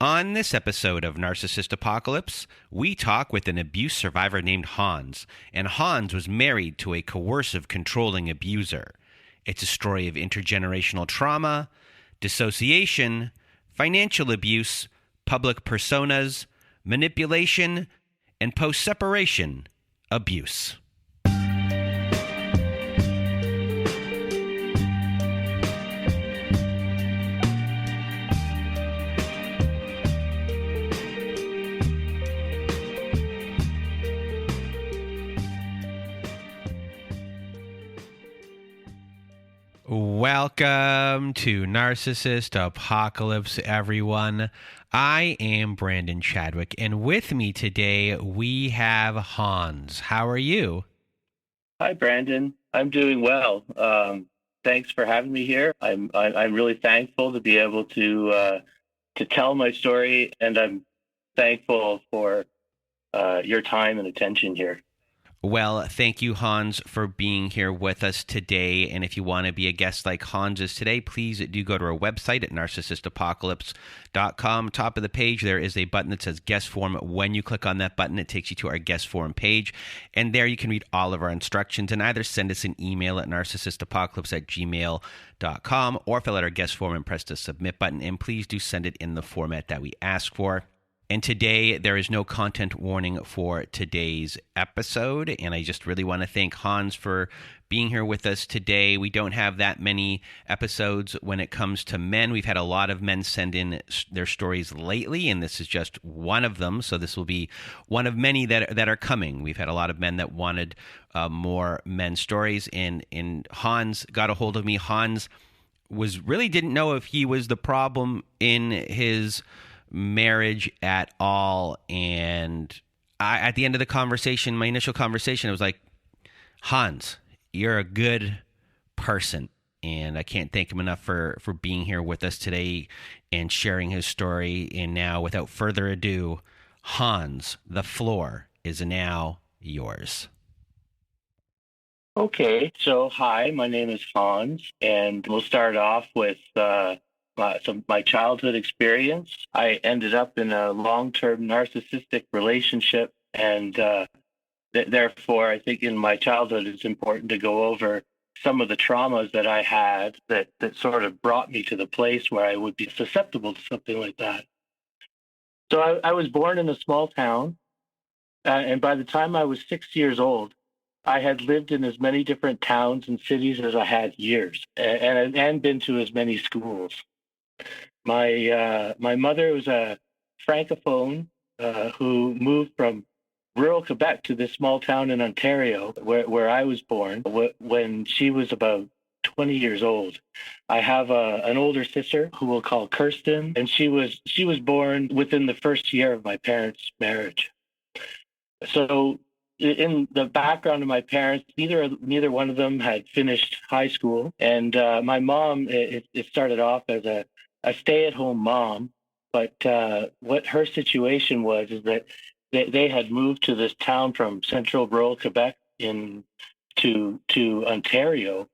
On this episode of Narcissist Apocalypse, we talk with an abuse survivor named Hans, and Hans was married to a coercive, controlling abuser. It's a story of intergenerational trauma, dissociation, financial abuse, public personas, manipulation, and post separation abuse. Welcome to Narcissist Apocalypse, everyone. I am Brandon Chadwick, and with me today we have Hans. How are you? Hi, Brandon. I'm doing well. Thanks for having me here. I'm really thankful to be able to tell my story, and I'm thankful for your time and attention here. Well, thank you, Hans, for being here with us today. And if you want to be a guest like Hans is today, please do go to our website at narcissistapocalypse.com. Top of the page, there is a button that says guest form. When you click on that button, it takes you to our guest form page. And there you can read all of our instructions and either send us an email at narcissistapocalypse@gmail.com or fill out our guest form and press the submit button. And please do send it in the format that we ask for. And today, there is no content warning for today's episode. And I just really want to thank Hans for being here with us today. We don't have that many episodes when it comes to men. We've had a lot of men send in their stories lately, and this is just one of them. So this will be one of many that are coming. We've had a lot of men that wanted more men stories, and Hans got a hold of me. Hans didn't know if he was the problem in his marriage at all, and at the end of the conversation, my initial conversation, I was like, Hans, you're a good person, and I can't thank him enough for being here with us today and sharing his story. And now, without further ado, Hans, the floor is now yours. Okay, so hi, my name is Hans, and we'll start off with my childhood experience. I ended up in a long-term narcissistic relationship, and therefore, I think in my childhood, it's important to go over some of the traumas that I had that sort of brought me to the place where I would be susceptible to something like that. So I was born in a small town, and by the time I was 6 years old, I had lived in as many different towns and cities as I had years, and been to as many schools. My mother was a francophone who moved from rural Quebec to this small town in Ontario, where I was born, when she was about 20 years old. I have an older sister who we'll call Kirsten, and she was born within the first year of my parents' marriage. So in the background of my parents, neither one of them had finished high school, and my mom, it started off as a stay-at-home mom, but what her situation was is that they had moved to this town from central rural Quebec to Ontario,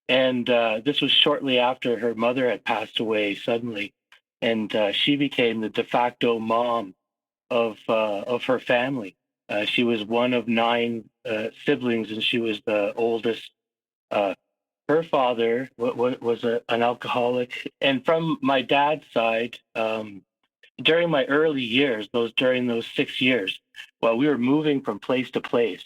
and this was shortly after her mother had passed away suddenly, and she became the de facto mom of her family. She was one of nine siblings, and she was the oldest. Her father was an alcoholic, and from my dad's side, during my early years, during those 6 years, while we were moving from place to place,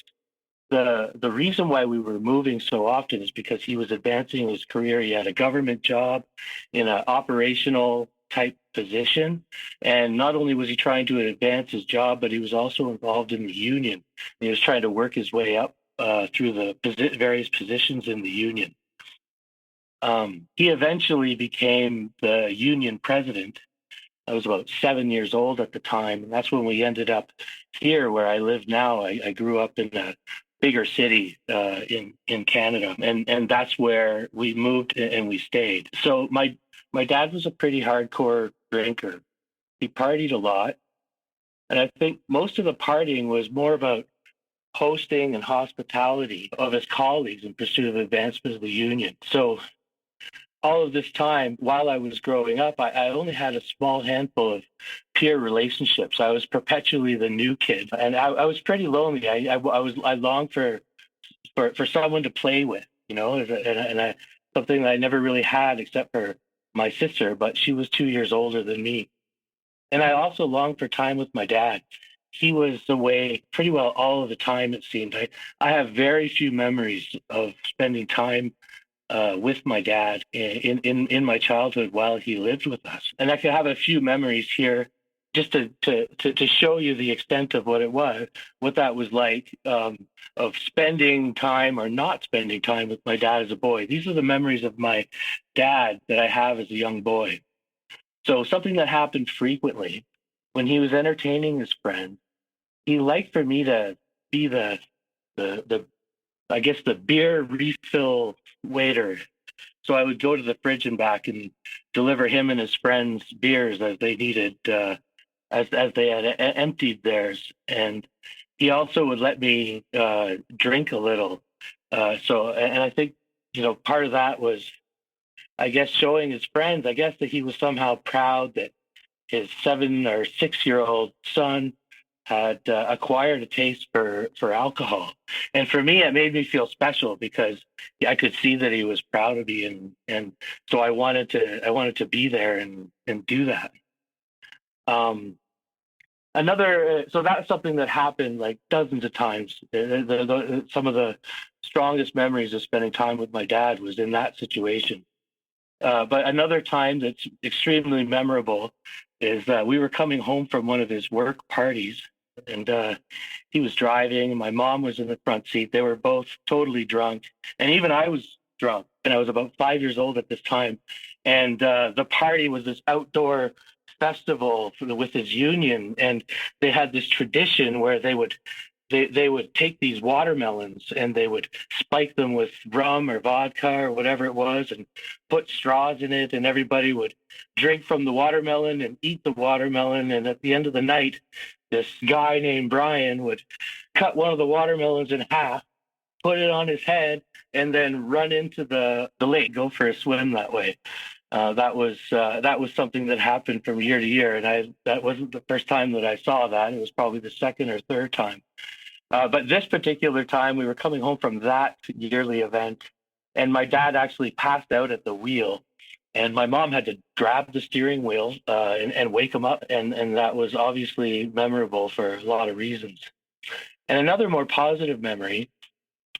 the reason why we were moving so often is because he was advancing his career. He had a government job in an operational type position, and not only was he trying to advance his job, but he was also involved in the union. He was trying to work his way up through the various positions in the union. He eventually became the union president. I was about 7 years old at the time, and that's when we ended up here where I live now. I grew up in a bigger city in Canada, and that's where we moved and we stayed. So my dad was a pretty hardcore drinker. He partied a lot, and I think most of the partying was more about hosting and hospitality of his colleagues in pursuit of advancement of the union. So all of this time while I was growing up, I only had a small handful of peer relationships. I was perpetually the new kid, and I was pretty lonely. I longed for someone to play with, and something that I never really had except for my sister, but she was 2 years older than me. And I also longed for time with my dad. He was away pretty well all of the time, it seemed. I have very few memories of spending time with my dad in my childhood while he lived with us. And I could have a few memories here just to show you the extent of what that was like, of spending time or not spending time with my dad as a boy. These are the memories of my dad that I have as a young boy. So something that happened frequently when he was entertaining his friends, he liked for me to be the I guess the beer refill waiter. So I would go to the fridge and back and deliver him and his friends beers as they needed, as they had emptied theirs. And he also would let me drink a little. And I think part of that was, I guess, showing his friends, I guess, that he was somehow proud that his 7 or 6 year old son had acquired a taste for alcohol. And for me, it made me feel special because I could see that he was proud of me, and so I wanted to be there and do that. Um, so that's something that happened like dozens of times. Some of the strongest memories of spending time with my dad was in that situation. But another time that's extremely memorable is that we were coming home from one of his work parties, and he was driving, and my mom was in the front seat. They were both totally drunk, and even I was drunk, and I was about 5 years old at this time. And the party was this outdoor festival with his union, and they had this tradition where they would take these watermelons and they would spike them with rum or vodka or whatever it was and put straws in it, and everybody would drink from the watermelon and eat the watermelon. And at the end of the night, this guy named Brian would cut one of the watermelons in half, put it on his head, and then run into the lake, go for a swim that way. That was something that happened from year to year, and that wasn't the first time that I saw that. It was probably the second or third time. But this particular time, we were coming home from that yearly event, and my dad actually passed out at the wheel, and my mom had to grab the steering wheel and wake him up, and that was obviously memorable for a lot of reasons. And another more positive memory,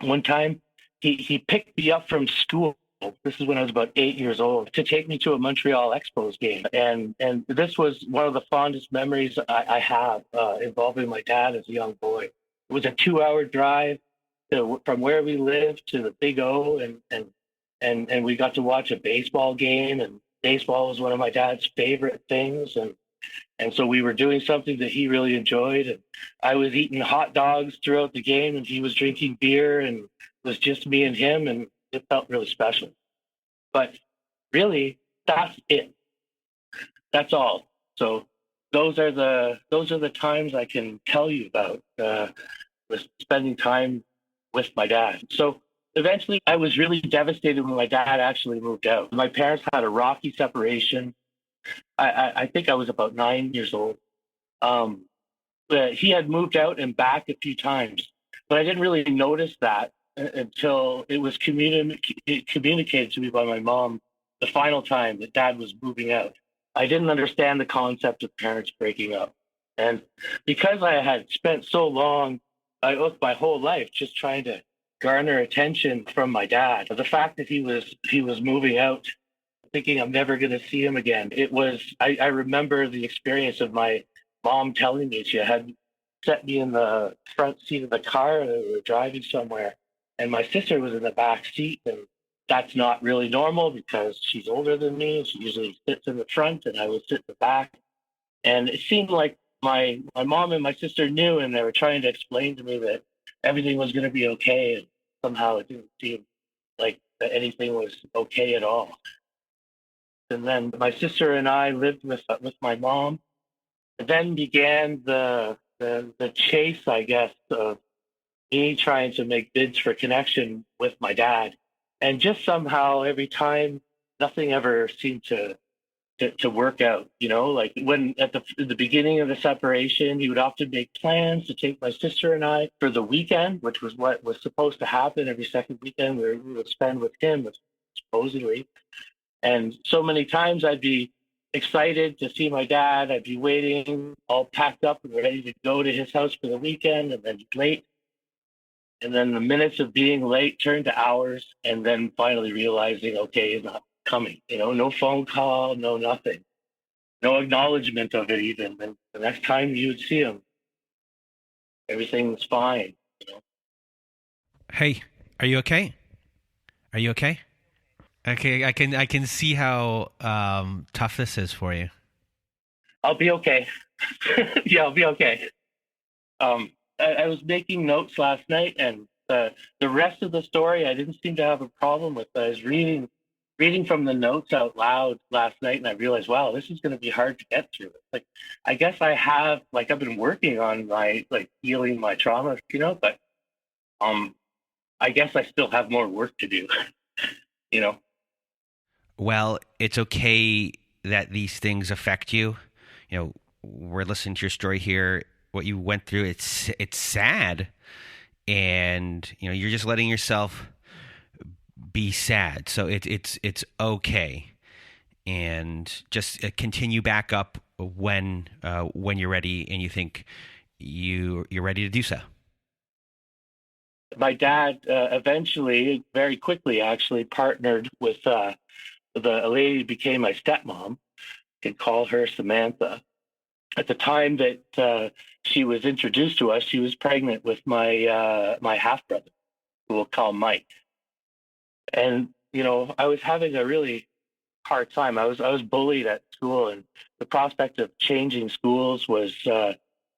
one time he picked me up from school. This is when I was about 8 years old, to take me to a Montreal Expos game, and this was one of the fondest memories I have involving my dad as a young boy. It was a 2-hour drive from where we lived to the Big O, and we got to watch a baseball game, and baseball was one of my dad's favorite things, and so we were doing something that he really enjoyed, and I was eating hot dogs throughout the game, and he was drinking beer, and it was just me and him, and it felt really special. But really, that's it. That's all. So those are the times I can tell you about with spending time with my dad. So eventually, I was really devastated when my dad actually moved out. My parents had a rocky separation. I think I was about 9 years old. Um, but he had moved out and back a few times, but I didn't really notice that until it was communicated to me by my mom the final time that dad was moving out. I didn't understand the concept of parents breaking up. And because I had spent so long, I looked my whole life just trying to garner attention from my dad. The fact that he was moving out, thinking I'm never going to see him again. I remember the experience of my mom telling me she had set me in the front seat of the car and we were driving somewhere, and my sister was in the back seat, and that's not really normal because she's older than me. She usually sits in the front and I would sit in the back. And it seemed like my mom and my sister knew, and they were trying to explain to me that everything was going to be okay. And somehow it didn't seem like that anything was okay at all. And then my sister and I lived with my mom. Then began the chase, I guess, of me trying to make bids for connection with my dad. And just somehow every time nothing ever seemed to work out. Like when at the beginning of the separation, he would often make plans to take my sister and I for the weekend, which was what was supposed to happen every second weekend. We would spend with him, supposedly. And so many times I'd be excited to see my dad. I'd be waiting, all packed up and ready to go to his house for the weekend, and then late. And then the minutes of being late turned to hours, and then finally realizing, okay, he's not coming. No phone call, no nothing, no acknowledgement of it even. And the next time you would see him, everything was fine. Hey, are you okay? Are you okay? Okay, I can see how tough this is for you. I'll be okay. Yeah, I'll be okay. I was making notes last night, and the rest of the story I didn't seem to have a problem with. I was reading from the notes out loud last night, and I realized, wow, this is going to be hard to get through. Like, I guess I've been working on my healing my trauma, but I guess I still have more work to do. Well, it's okay that these things affect you. We're listening to your story here. What you went through, it's sad, and you're just letting yourself be sad. So it's okay, and just continue back up when you're ready and you think you're ready to do so. My dad eventually, very quickly, actually partnered with the lady who became my stepmom. You could call her Samantha. At the time that she was introduced to us, she was pregnant with my half brother, who we'll call Mike. And I was having a really hard time. I was bullied at school, and the prospect of changing schools was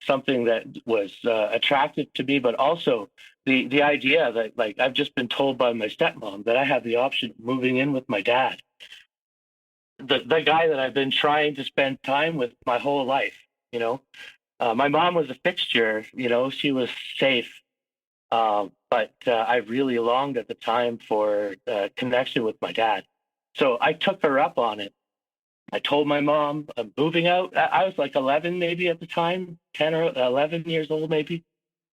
something that was attractive to me. But also the idea that I've just been told by my stepmom that I have the option of moving in with my dad, the guy that I've been trying to spend time with my whole life. My mom was a fixture. She was safe, but I really longed at the time for connection with my dad. So I took her up on it. I told my mom I'm moving out. I was 11 maybe at the time, 10 or 11 years old maybe.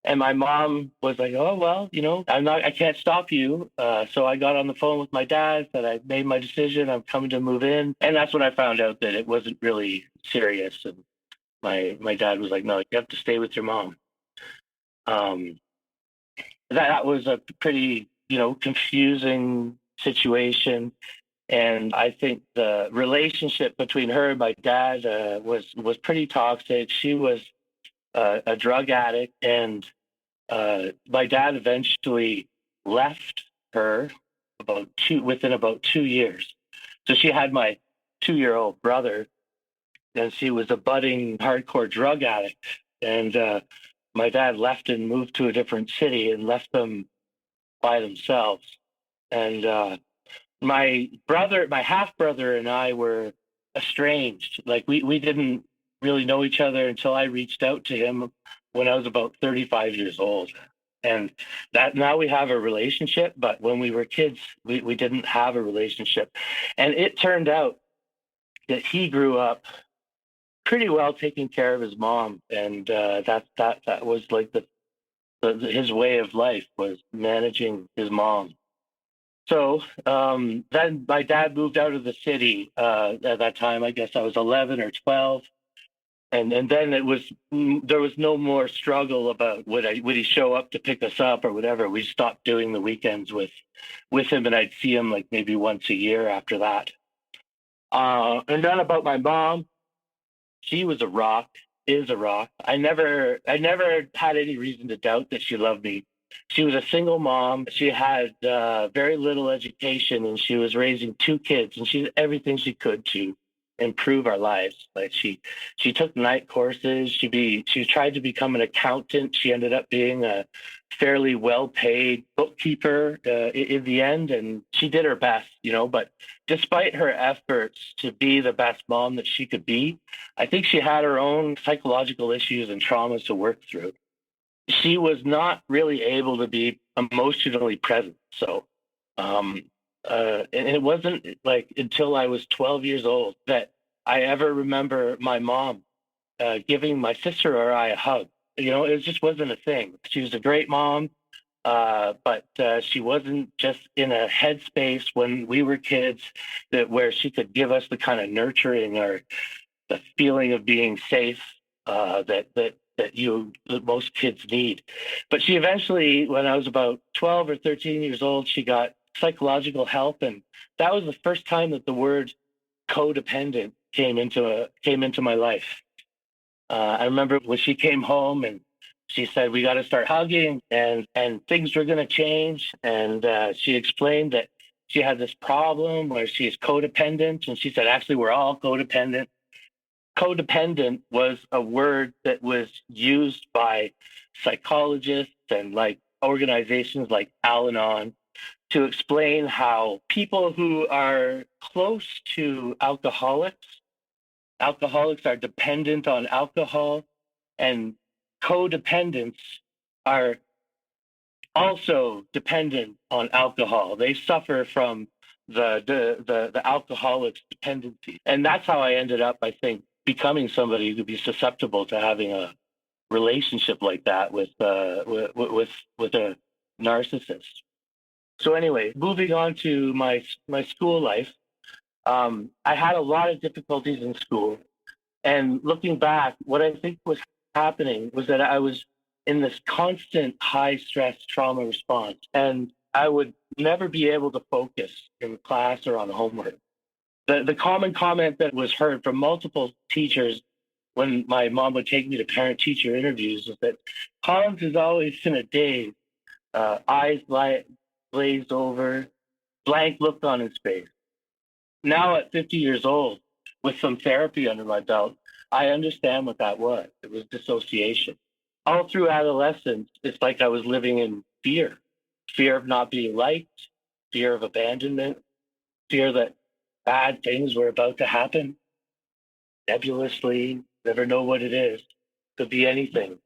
And my mom was like, oh, well, I can't stop you. So I got on the phone with my dad, said I made my decision. I'm coming to move in. And that's when I found out that it wasn't really serious. And my dad was like, no, you have to stay with your mom. That was a pretty, confusing situation. And I think the relationship between her and my dad was pretty toxic. She was a drug addict, and my dad eventually left her within about 2 years. So she had my 2-year-old brother, and she was a budding hardcore drug addict. And my dad left and moved to a different city and left them by themselves. And my half brother and I were estranged. We didn't really know each other until I reached out to him when I was about 35 years old. And that now we have a relationship, but when we were kids, we didn't have a relationship. And it turned out that he grew up pretty well taking care of his mom, and that was his way of life, was managing his mom. So then my dad moved out of the city at that time. I guess I was 11 or 12. And then there was no more struggle about would he show up to pick us up or whatever. We stopped doing the weekends with him, and I'd see him maybe once a year after that. And then about my mom, she was a rock, is a rock. I never had any reason to doubt that she loved me. She was a single mom. She had very little education, and she was raising 2 kids, and she did everything she could to improve our lives. She took night courses. She tried to become an accountant. She ended up being a fairly well-paid bookkeeper in the end, and she did her best, but despite her efforts to be the best mom that she could be, I think she had her own psychological issues and traumas to work through. She was not really able to be emotionally present. So And it wasn't like until I was 12 years old that I ever remember my mom giving my sister or I a hug. It just wasn't a thing. She was a great mom, but she wasn't just in a headspace when we were kids where she could give us the kind of nurturing or the feeling of being safe that most kids need. But she eventually, when I was about 12 or 13 years old, she got psychological help, and that was the first time that the word codependent came into my life. I remember when she came home and she said, "We got to start hugging, and things were going to change." And she explained that she had this problem where she's codependent, and she said, "Actually, we're all codependent." Codependent was a word that was used by psychologists and like organizations like Al-Anon to explain how people who are close to alcoholics are dependent on alcohol, and codependents are also dependent on alcohol. They suffer from the alcoholic's dependency, and that's how I ended up, I think, becoming somebody who could be susceptible to having a relationship like that with a narcissist. So anyway, moving on to my school life, I had a lot of difficulties in school. And looking back, what I think was happening was that I was in this constant high stress trauma response, and I would never be able to focus in class or on homework. The common comment that was heard from multiple teachers when my mom would take me to parent-teacher interviews was that Collins is always in a daze, eyes glazed over, blank look on his face. Now at 50 years old, with some therapy under my belt, I understand what that was. It was dissociation. All through adolescence, it's like I was living in fear of not being liked, fear of abandonment, fear that bad things were about to happen nebulously, never know what it is, could be anything.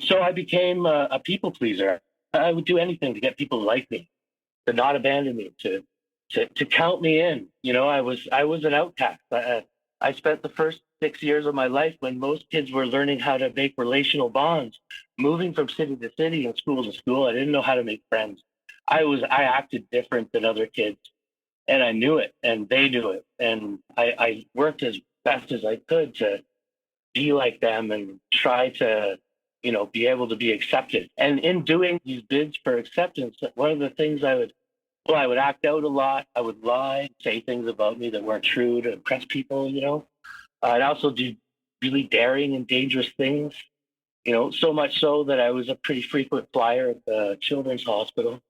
So I became a people pleaser. I would do anything to get people to like me, to not abandon me, to count me in. I was an outcast. I spent the first 6 years of my life when most kids were learning how to make relational bonds, moving from city to city and school to school. I didn't know how to make friends. I acted different than other kids, and I knew it, and they knew it. And I worked as best as I could to be like them and try to, be able to be accepted. And in doing these bids for acceptance, one of the things I would act out a lot. I would lie, say things about me that weren't true to impress people. I'd also do really daring and dangerous things, so much so that I was a pretty frequent flyer at the children's hospital.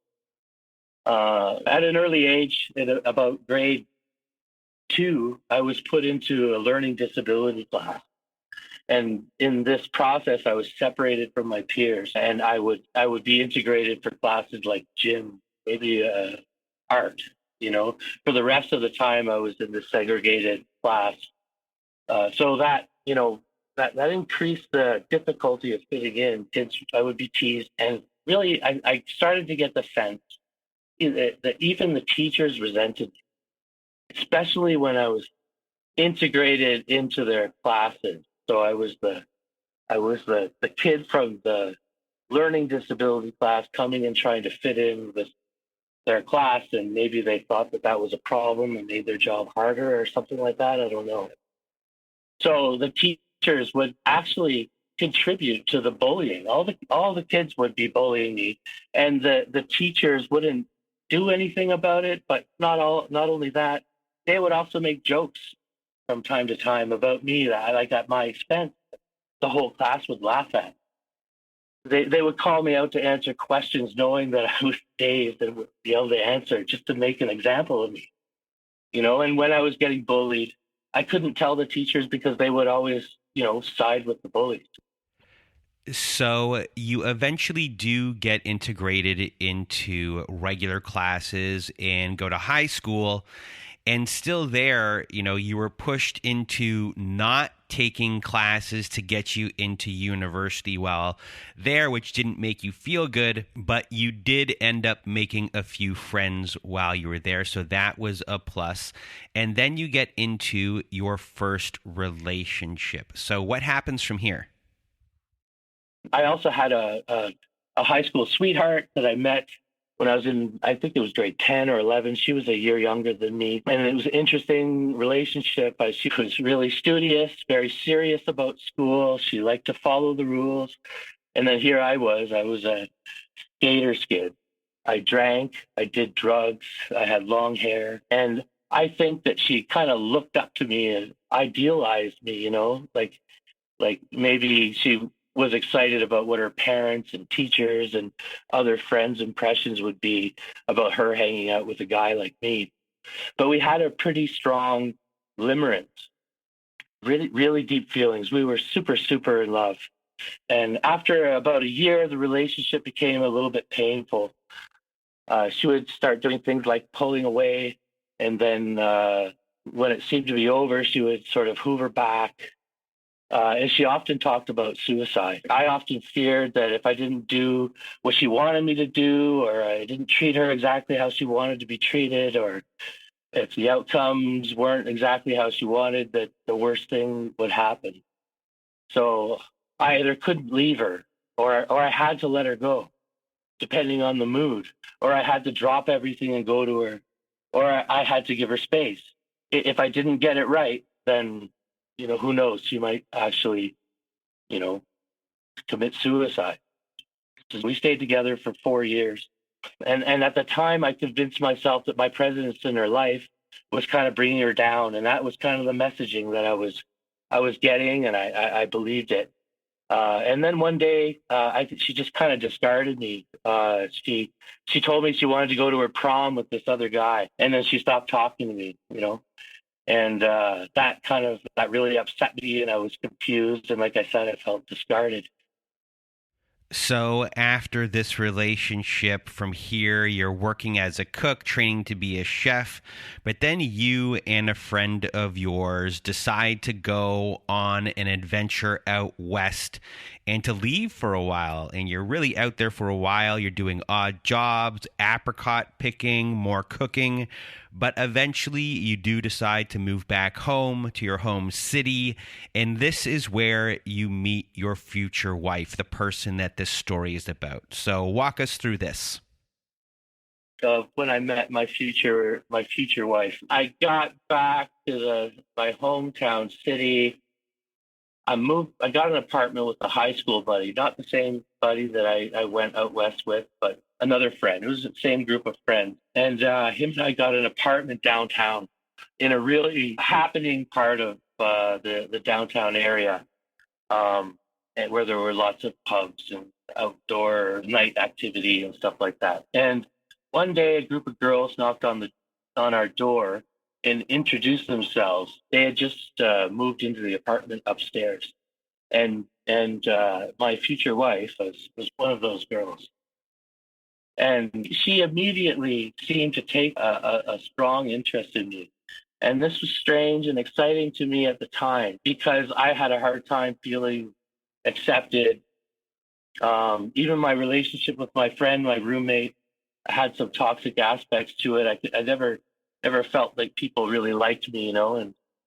At an early age, at about grade 2, I was put into a learning disability class. And in this process, I was separated from my peers, and I would be integrated for classes like gym, maybe art. For the rest of the time, I was in the segregated class. So that that increased the difficulty of fitting in. Kids, I would be teased, and really, I started to get the sense that even the teachers resented me, especially when I was integrated into their classes. So I was the kid from the learning disability class coming and trying to fit in with their class, and maybe they thought that was a problem and made their job harder or something like that. I don't know. So the teachers would actually contribute to the bullying. All the kids would be bullying me, and the teachers wouldn't do anything about it. But not only that, they would also make jokes from time to time about me that like at my expense. The whole class would laugh at. They would call me out to answer questions, knowing that I was dazed and would be able to answer, just to make an example of me. And when I was getting bullied, I couldn't tell the teachers because they would always, side with the bullies. So you eventually do get integrated into regular classes and go to high school. And still there, you were pushed into not taking classes to get you into university while there, which didn't make you feel good, but you did end up making a few friends while you were there. So that was a plus. And then you get into your first relationship. So what happens from here? I also had a high school sweetheart that I met when I was in, I think it was grade 10 or 11. She was a year younger than me. And it was an interesting relationship. She was really studious, very serious about school. She liked to follow the rules. And then here I was a skater's kid. I drank, I did drugs, I had long hair. And I think that she kind of looked up to me and idealized me, like maybe she was excited about what her parents and teachers and other friends' impressions would be about her hanging out with a guy like me. But we had a pretty strong limerence, really, really deep feelings. We were super, super in love. And after about a year, the relationship became a little bit painful. She would start doing things like pulling away. And then when it seemed to be over, she would sort of hoover back. And she often talked about suicide. I often feared that if I didn't do what she wanted me to do, or I didn't treat her exactly how she wanted to be treated, or if the outcomes weren't exactly how she wanted, that the worst thing would happen. So I either couldn't leave her, or I had to let her go, depending on the mood, or I had to drop everything and go to her, or I had to give her space. If I didn't get it right, then who knows? She might actually, commit suicide. We stayed together for 4 years. And at the time, I convinced myself that my presence in her life was kind of bringing her down. And that was kind of the messaging that I was getting, and I believed it. And then one day, I think she just kind of discarded me. She told me she wanted to go to her prom with this other guy. And then she stopped talking to me, And that really upset me, and I was confused. And like I said, I felt discarded. So after this relationship, from here, you're working as a cook, training to be a chef, but then you and a friend of yours decide to go on an adventure out west and to leave for a while. And you're really out there for a while. You're doing odd jobs, apricot picking, more cooking. But eventually you do decide to move back home to your home city. And this is where you meet your future wife, the person that this story is about. So walk us through this. When I met my future wife, I got back to my hometown city. I got an apartment with a high school buddy, not the same buddy that I went out west with, but another friend. It was the same group of friends. And him and I got an apartment downtown in a really happening part of the downtown area, and where there were lots of pubs and outdoor night activity and stuff like that. And one day, a group of girls knocked on our door and introduced themselves. They had just moved into the apartment upstairs, and my future wife was one of those girls. And she immediately seemed to take a strong interest in me. And this was strange and exciting to me at the time, because I had a hard time feeling accepted. Even my relationship with my friend, my roommate, had some toxic aspects to it. I never felt like people really liked me,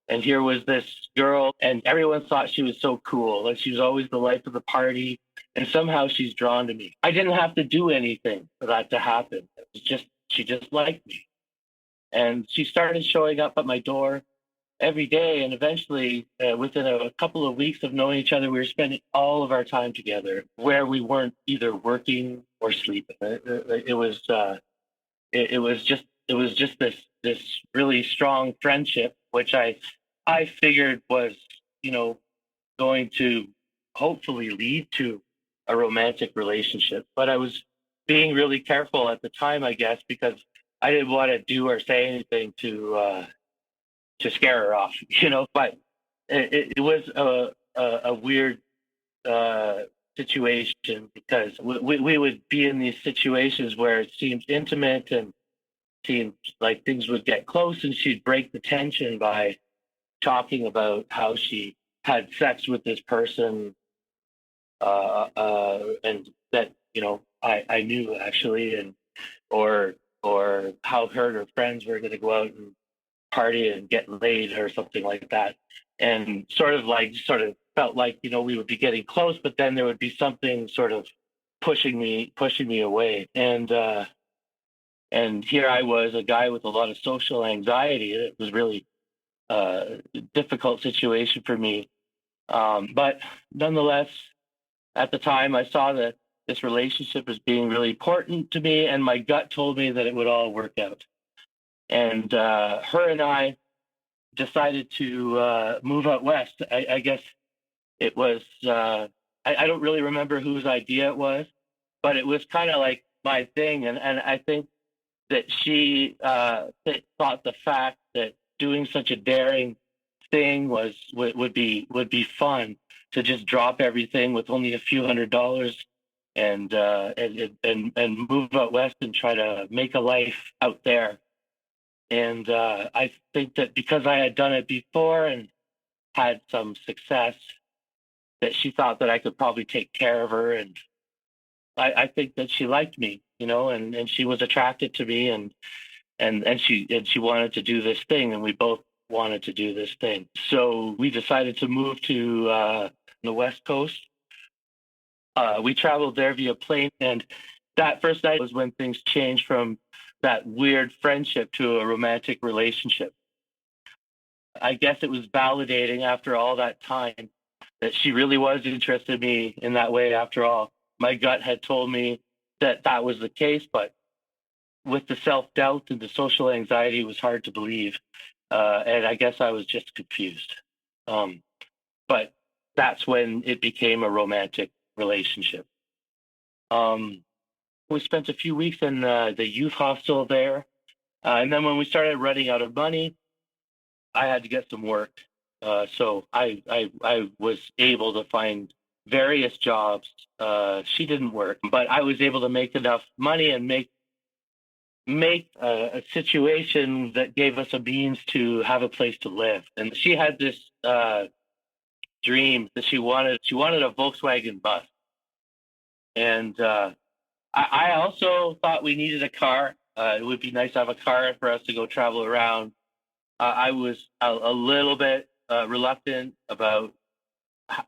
and here was this girl, and everyone thought she was so cool. Like, she was always the life of the party, and somehow she's drawn to me. I didn't have to do anything for that to happen. It was just, she just liked me. And she started showing up at my door every day. And eventually, within a couple of weeks of knowing each other, we were spending all of our time together, where we weren't either working or sleeping. It was just this really strong friendship, which I figured was, going to hopefully lead to a romantic relationship. But I was being really careful at the time, I guess, because I didn't want to do or say anything to scare her off, But it was a weird situation, because we would be in these situations where it seemed intimate and seemed like things would get close, and she'd break the tension by talking about how she had sex with this person, and that I knew actually, and or how her and her friends were going to go out and party and get laid or something like that, and sort of felt like we would be getting close, but then there would be something sort of pushing me away, and here I was, a guy with a lot of social anxiety. It was really a difficult situation for me, but nonetheless, at the time, I saw that this relationship as being really important to me, and my gut told me that it would all work out. And her and I decided to move out west. I guess it was, I don't really remember whose idea it was, but it was kind of like my thing. And I think that she thought the fact that doing such a daring thing would be fun, to just drop everything with only a few $100s and move out west and try to make a life out there. And I think that because I had done it before and had some success, that she thought that I could probably take care of her. And I think that she liked me, and she was attracted to me, and she wanted to do this thing, and we both wanted to do this thing. So we decided to move to the West Coast. We traveled there via plane, and that first night was when things changed from that weird friendship to a romantic relationship. I guess it was validating after all that time that she really was interested in me in that way after all. My gut had told me that that was the case, but with the self-doubt and the social anxiety, it was hard to believe. And I guess I was just confused. But that's when it became a romantic relationship. We spent a few weeks in the youth hostel there. And then when we started running out of money, I had to get some work. So I was able to find various jobs. She didn't work, but I was able to make enough money and make a situation that gave us a means to have a place to live. And she had this dream that she wanted a Volkswagen bus. And I also thought we needed a car. It would be nice to have a car for us to go travel around. I was a little bit reluctant about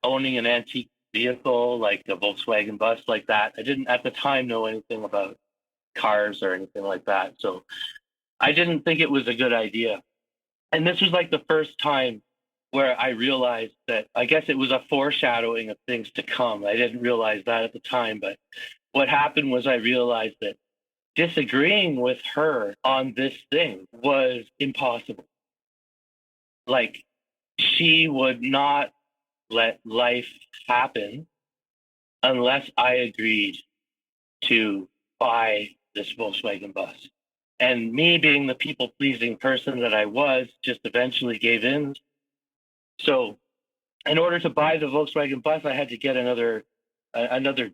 owning an antique vehicle like a Volkswagen bus like that. I didn't at the time know anything about cars or anything like that. So I didn't think it was a good idea. And this was like the first time where I realized that, I guess it was a foreshadowing of things to come. I didn't realize that at the time, but what happened was I realized that disagreeing with her on this thing was impossible. Like, she would not let life happen unless I agreed to buy this Volkswagen bus. And me being the people-pleasing person that I was, just eventually gave in. So in order to buy the Volkswagen bus, I had to get another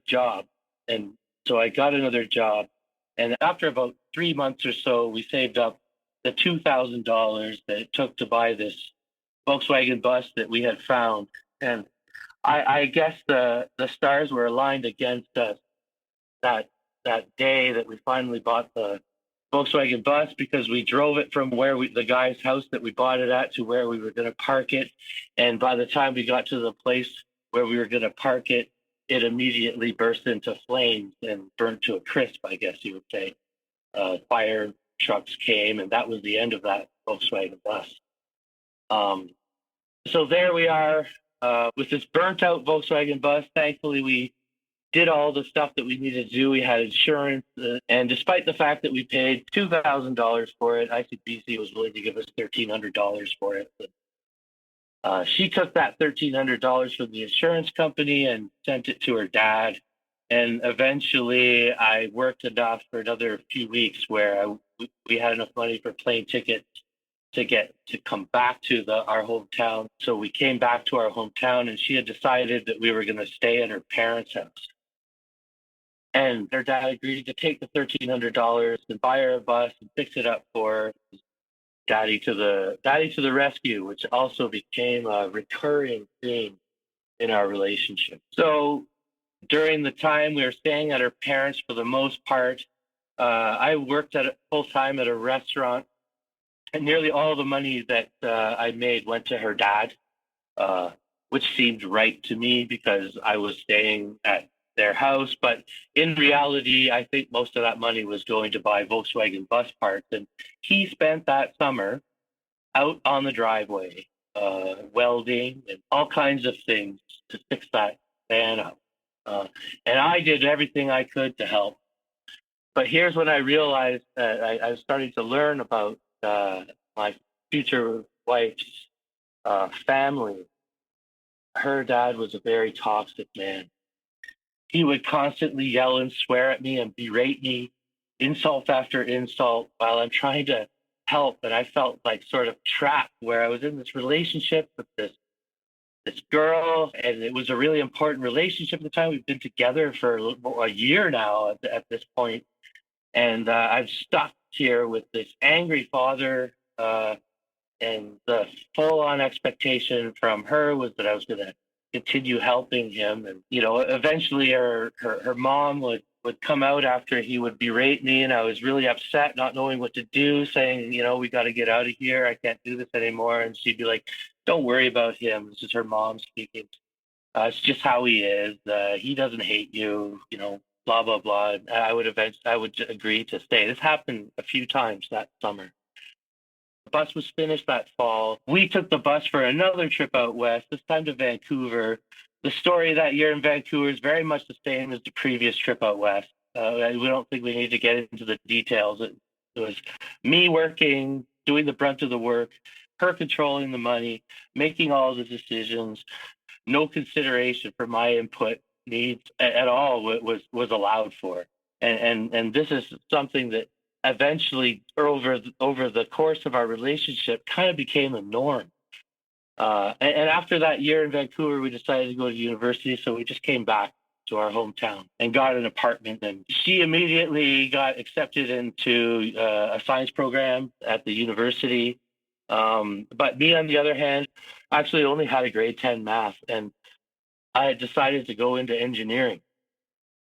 job. And so I got another job. And after about 3 months or so, we saved up the $2,000 that it took to buy this Volkswagen bus that we had found. And I guess the stars were aligned against us that day that we finally bought the Volkswagen bus, because we drove it from the guy's house that we bought it at to where we were going to park it. And by the time we got to the place where we were going to park it, it immediately burst into flames and burnt to a crisp, I guess you would say. Fire trucks came, and that was the end of that Volkswagen bus. So there we are with this burnt out Volkswagen bus. Thankfully, we did all the stuff that we needed to do. We had insurance, and despite the fact that we paid $2,000 for it, ICBC was willing to give us $1,300 for it. She took that $1,300 from the insurance company and sent it to her dad. And eventually, I worked enough for another few weeks where we had enough money for plane tickets to come back to our hometown. So we came back to our hometown, and she had decided that we were going to stay at her parents' house. And her dad agreed to take the $1,300 and buy her a bus and fix it up for her. Daddy to the rescue, which also became a recurring theme in our relationship. So during the time we were staying at her parents, for the most part, I worked at full time at a restaurant, and nearly all the money that I made went to her dad, which seemed right to me because I was staying at their house. But in reality, I think most of that money was going to buy Volkswagen bus parts, and he spent that summer out on the driveway, welding and all kinds of things to fix that van up. And I did everything I could to help. But here's when I realized that I was starting to learn about my future wife's family. Her dad was a very toxic man. He would constantly yell and swear at me and berate me, insult after insult, while I'm trying to help. And I felt like sort of trapped, where I was in this relationship with this girl, and it was a really important relationship at the time. We've been together for a year now at this point, and I'm stuck here with this angry father, and the full-on expectation from her was that I was going to continue helping him. And eventually her mom would come out after he would berate me, and I was really upset, not knowing what to do, saying, we got to get out of here, I can't do this anymore. And she'd be like, don't worry about him. This is her mom speaking. It's just how he is. He doesn't hate you, blah blah blah. And I would agree to stay. This happened a few times that summer. The bus was finished that fall. We took the bus for another trip out west, this time to Vancouver. The story that year in Vancouver is very much the same as the previous trip out west. We don't think we need to get into the details. It was me working, doing the brunt of the work, her controlling the money, making all the decisions, no consideration for my input needs at all was allowed for. And this is something that eventually over the course of our relationship kind of became a norm. And after that year in Vancouver, we decided to go to university. So we just came back to our hometown and got an apartment. And she immediately got accepted into a science program at the university. But me, on the other hand, actually only had a grade 10 math. And I had decided to go into engineering.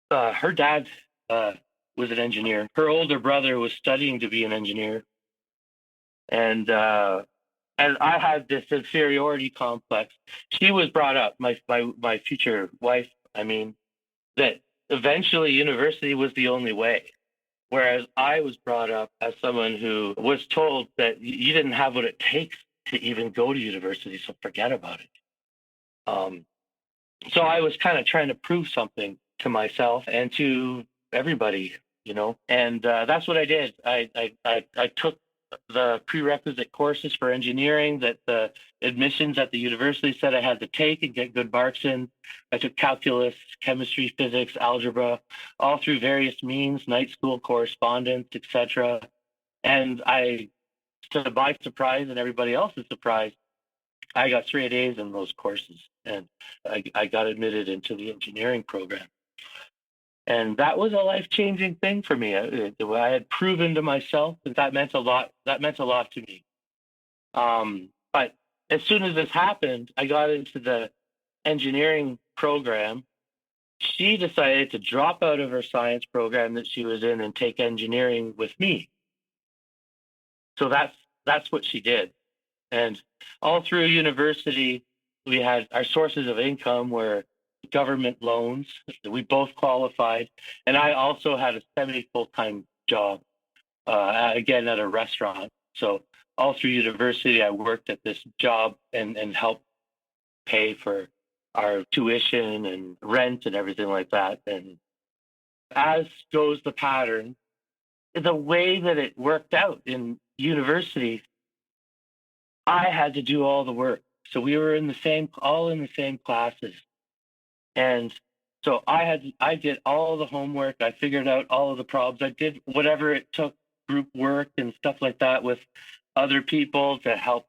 Her dad was an engineer. Her older brother was studying to be an engineer. And I had this inferiority complex. She was brought up, my future wife, that eventually university was the only way. Whereas I was brought up as someone who was told that you didn't have what it takes to even go to university, so forget about it. So I was kind of trying to prove something to myself and to everybody, and that's what I did. I took the prerequisite courses for engineering that the admissions at the university said I had to take and get good marks in. I took calculus, chemistry, physics, algebra, all through various means, night school correspondence, etc. And to my surprise and everybody else's surprise, I got straight A's in those courses, and I got admitted into the engineering program. And that was a life-changing thing for me. I had proven to myself that meant a lot. That meant a lot to me. But as soon as this happened, I got into the engineering program. She decided to drop out of her science program that she was in and take engineering with me. So that's what she did. And all through university, we had our sources of income were government loans. We both qualified. And I also had a semi-full-time job, again, at a restaurant. So all through university, I worked at this job and helped pay for our tuition and rent and everything like that. And as goes the pattern, the way that it worked out in university, I had to do all the work. So we were all in the same classes. And so I did all the homework. I figured out all of the problems. I did whatever it took, group work and stuff like that with other people to help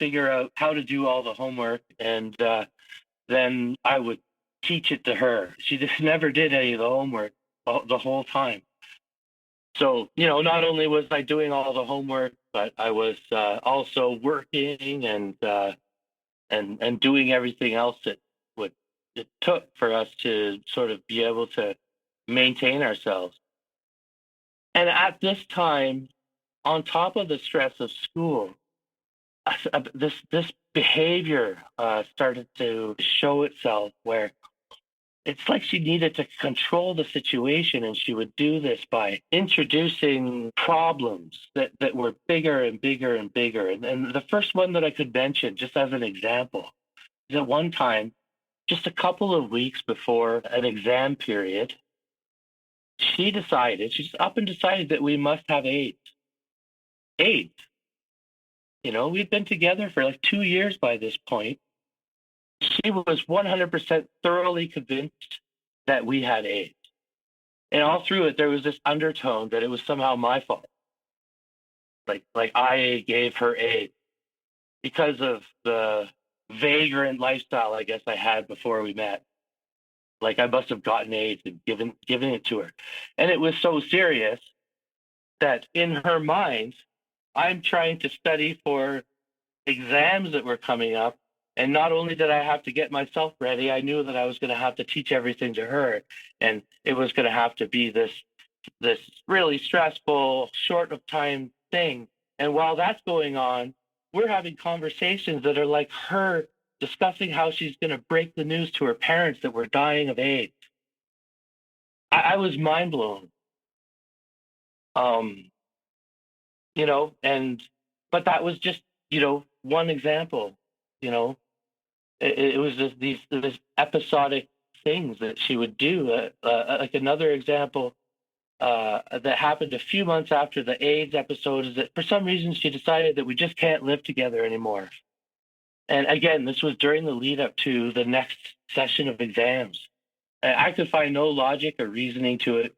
figure out how to do all the homework. And then I would teach it to her. She never did any of the homework the whole time. So, not only was I doing all the homework but I was also working and doing everything else that what it took for us to sort of be able to maintain ourselves. And at this time, on top of the stress of school, this behavior started to show itself where it's like she needed to control the situation, and she would do this by introducing problems that were bigger and bigger and bigger. And the first one that I could mention, just as an example, is at one time, just a couple of weeks before an exam period, she just up and decided that we must have AIDS. AIDS. We'd been together for like 2 years by this point. She was 100% thoroughly convinced that we had AIDS. And all through it, there was this undertone that it was somehow my fault. Like I gave her AIDS because of the vagrant lifestyle I guess I had before we met. Like I must have gotten AIDS and given it to her. And it was so serious that in her mind, I'm trying to study for exams that were coming up. And not only did I have to get myself ready, I knew that I was going to have to teach everything to her. And it was going to have to be this really stressful, short of time thing. And while that's going on, we're having conversations that are like her discussing how she's going to break the news to her parents that we're dying of AIDS. I was mind blown. But that was just, one example, it was just these episodic things that she would do. Like another example that happened a few months after the AIDS episode is that for some reason she decided that we just can't live together anymore. And again, this was during the lead up to the next session of exams. And I could find no logic or reasoning to it.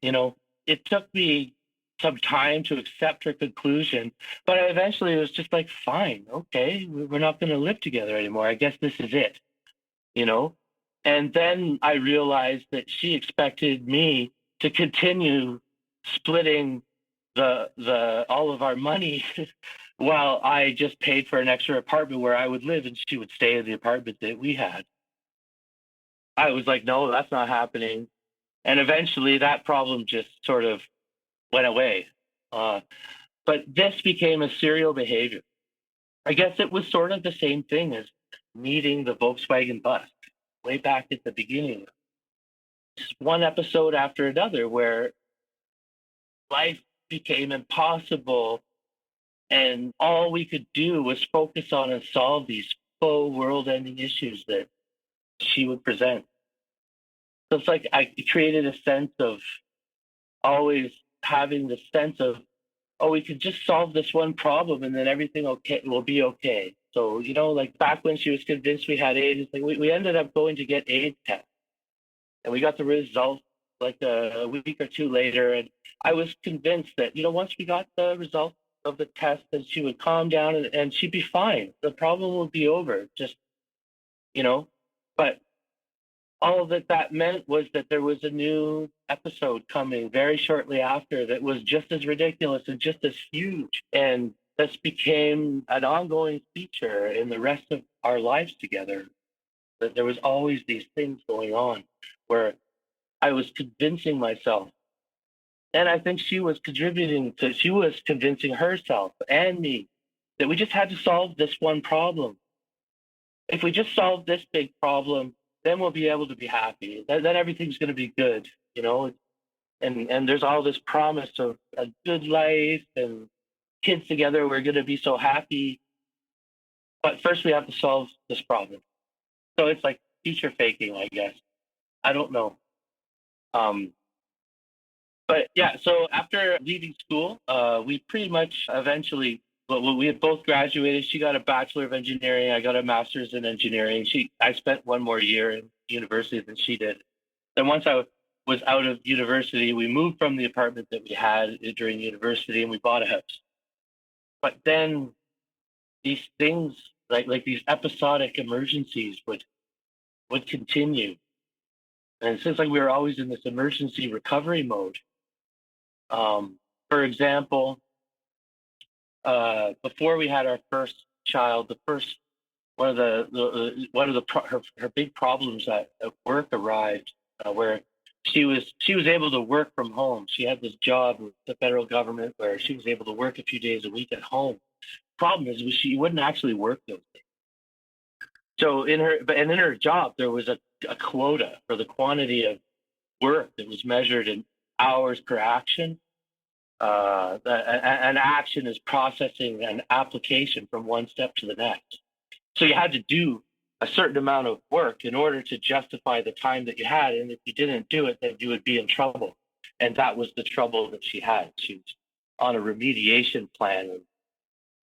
It took me some time to accept her conclusion, but eventually it was just like, fine, okay, we're not going to live together anymore. I guess this is it, And then I realized that she expected me to continue splitting the all of our money while I just paid for an extra apartment where I would live and she would stay in the apartment that we had. I was like, no, that's not happening. And eventually that problem just sort of went away. But this became a serial behavior. I guess it was sort of the same thing as meeting the Volkswagen bus way back at the beginning. Just one episode after another where life became impossible and all we could do was focus on and solve these faux world-ending issues that she would present. So it's like I created a sense of always having the sense of, oh, we could just solve this one problem and then everything will be okay. So, like back when she was convinced we had AIDS, like we ended up going to get AIDS tests. And we got the results like a week or two later. And I was convinced that, once we got the results of the test, that she would calm down and she'd be fine. The problem would be over. Just, but all that meant was that there was a new episode coming very shortly after that was just as ridiculous and just as huge. And this became an ongoing feature in the rest of our lives together. That there was always these things going on where I was convincing myself. And I think she was convincing herself and me that we just had to solve this one problem. If we just solve this big problem, then we'll be able to be happy. Then everything's going to be good, And there's all this promise of a good life and kids together. We're going to be so happy. But first we have to solve this problem. So it's like future faking, I guess. I don't know. But yeah, so after leaving school, we pretty much eventually, we had both graduated. She got a Bachelor of Engineering. I got a Master's in Engineering. I spent one more year in university than she did. Then once I was out of university, we moved from the apartment that we had during university and we bought a house. But then these things, like these episodic emergencies would continue. And it seems like we were always in this emergency recovery mode. For example, before we had our first child, the first one of her big problems at work arrived, where she was able to work from home. She had this job with the federal government where she was able to work a few days a week at home. Problem is, she wouldn't actually work those days. So in her job, there was a quota for the quantity of work that was measured in hours per action. An action is processing an application from one step to the next. So you had to do a certain amount of work in order to justify the time that you had. And if you didn't do it, then you would be in trouble. And that was the trouble that she had. She was on a remediation plan and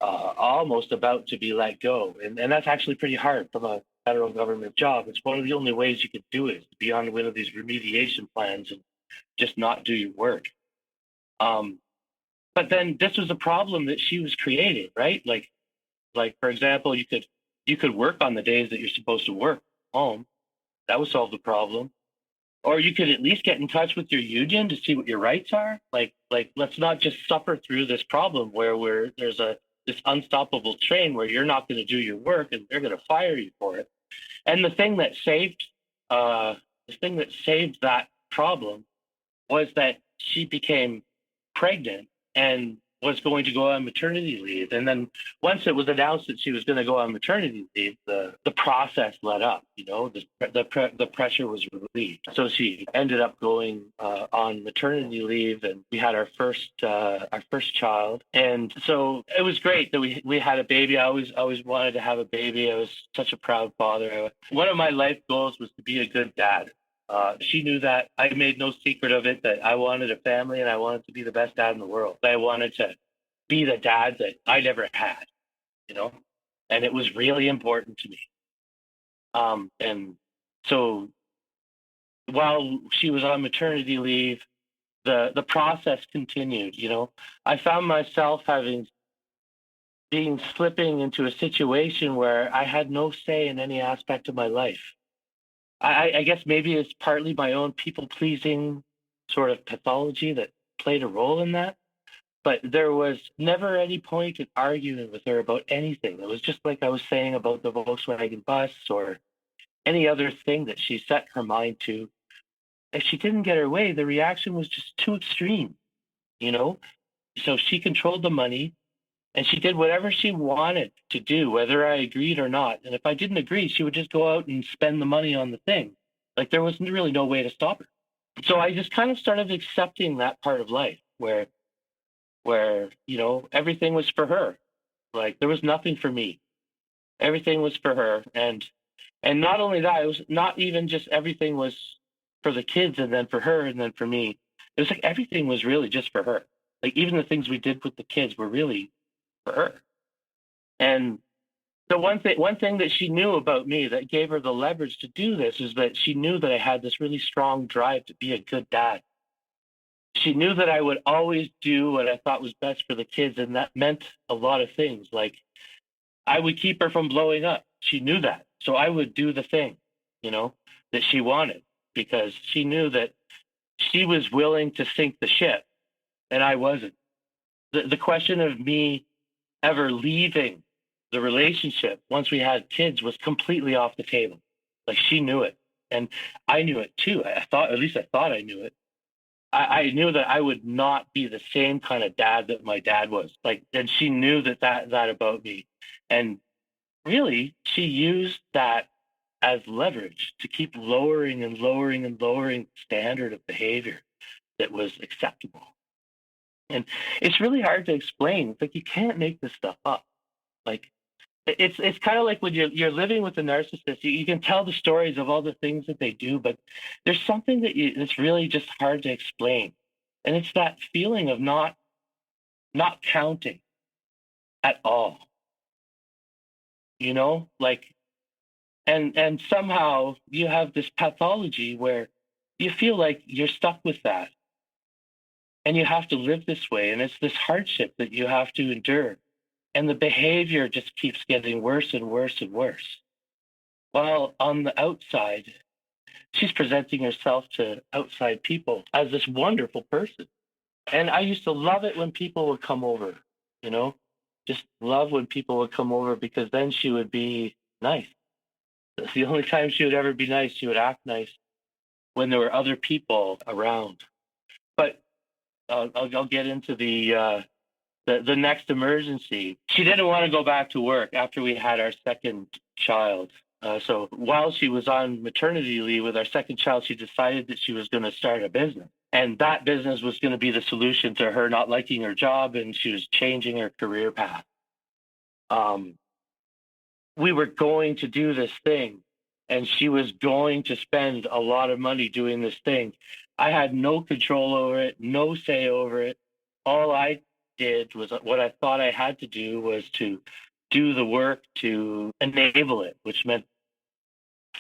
almost about to be let go. And that's actually pretty hard from a federal government job. It's one of the only ways you could do it, is to be on one of these remediation plans and just not do your work. But then this was a problem that she was creating, right? Like for example, you could work on the days that you're supposed to work home. That would solve the problem. Or you could at least get in touch with your union to see what your rights are. Like let's not just suffer through this problem where there's this unstoppable train where you're not going to do your work and they're going to fire you for it. And the thing that saved that problem was that she became pregnant and was going to go on maternity leave. And then once it was announced that she was going to go on maternity leave, the process let up, the pressure was relieved. So she ended up going on maternity leave, and we had our first child. And so it was great that we had a baby. I always wanted to have a baby. I was such a proud father. One of my life goals was to be a good dad. She knew that. I made no secret of it, that I wanted a family and I wanted to be the best dad in the world. I wanted to be the dad that I never had, and it was really important to me. And so while she was on maternity leave, the process continued. I found myself slipping into a situation where I had no say in any aspect of my life. I guess maybe it's partly my own people-pleasing sort of pathology that played a role in that. But there was never any point in arguing with her about anything. It was just like I was saying about the Volkswagen bus or any other thing that she set her mind to. If she didn't get her way, the reaction was just too extreme, So she controlled the money, and she did whatever she wanted to do, whether I agreed or not. And if I didn't agree, she would just go out and spend the money on the thing. Like there was really no way to stop her. So I just kind of started accepting that part of life where everything was for her. Like there was nothing for me. Everything was for her. And not only that, it was not even just everything was for the kids and then for her and then for me. It was like everything was really just for her. Like even the things we did with the kids were really for her. And the one thing that she knew about me that gave her the leverage to do this is that she knew that I had this really strong drive to be a good dad. She knew that I would always do what I thought was best for the kids, and that meant a lot of things. Like I would keep her from blowing up. She knew that. So I would do the thing, that she wanted, because she knew that she was willing to sink the ship and I wasn't. The question of me ever leaving the relationship once we had kids was completely off the table. Like she knew it. And I knew it too. I thought I knew it. I knew that I would not be the same kind of dad that my dad was. Like, and she knew that about me. And really, she used that as leverage to keep lowering and lowering and lowering the standard of behavior that was acceptable. And it's really hard to explain. It's like you can't make this stuff up. Like it's kind of like when you're living with a narcissist, you can tell the stories of all the things that they do, but there's something that's really just hard to explain. And it's that feeling of not counting at all. Like and somehow you have this pathology where you feel like you're stuck with that. And you have to live this way. And it's this hardship that you have to endure. And the behavior just keeps getting worse and worse and worse. While on the outside, she's presenting herself to outside people as this wonderful person. And I used to love it when people would come over, just love when people would come over, because then she would be nice. That's the only time she would ever be nice. She would act nice when there were other people around. But I'll get into the next emergency. She didn't want to go back to work after we had our second child. So while she was on maternity leave with our second child, she decided that she was going to start a business. And that business was going to be the solution to her not liking her job, and she was changing her career path. We were going to do this thing, and she was going to spend a lot of money doing this thing. I had no control over it, no say over it. All I did was what I thought I had to do was to do the work to enable it, which meant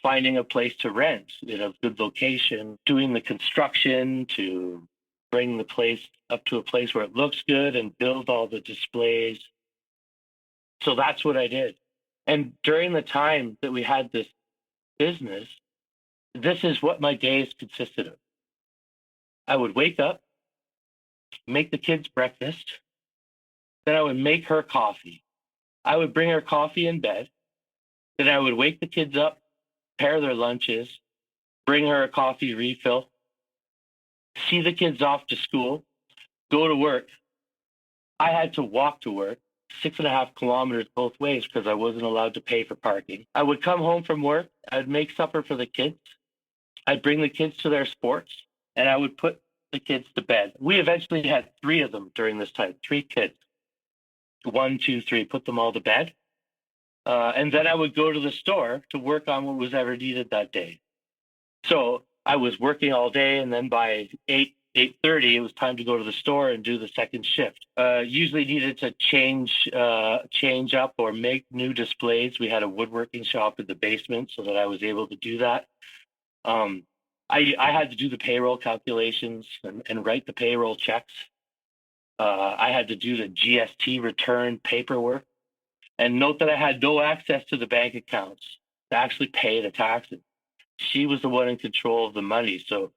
finding a place to rent in a good location, doing the construction to bring the place up to a place where it looks good and build all the displays. So that's what I did. And during the time that we had this business, this is what my days consisted of. I would wake up, make the kids breakfast, then I would make her coffee. I would bring her coffee in bed. Then I would wake the kids up, prepare their lunches, bring her a coffee refill, see the kids off to school, go to work. I had to walk to work 6.5 kilometers both ways because I wasn't allowed to pay for parking. I would come home from work. I'd make supper for the kids. I'd bring the kids to their sports, and I would put the kids to bed. We eventually had 3 of them during this time, 3 kids. 1, 2, 3, put them all to bed. And then I would go to the store to work on what was ever needed that day. So I was working all day, and then by 8:30, it was time to go to the store and do the second shift. Usually needed to change up or make new displays. We had a woodworking shop in the basement, so that I was able to do that. I had to do the payroll calculations and write the payroll checks. I had to do the GST return paperwork. And note that I had no access to the bank accounts to actually pay the taxes. She was the one in control of the money. So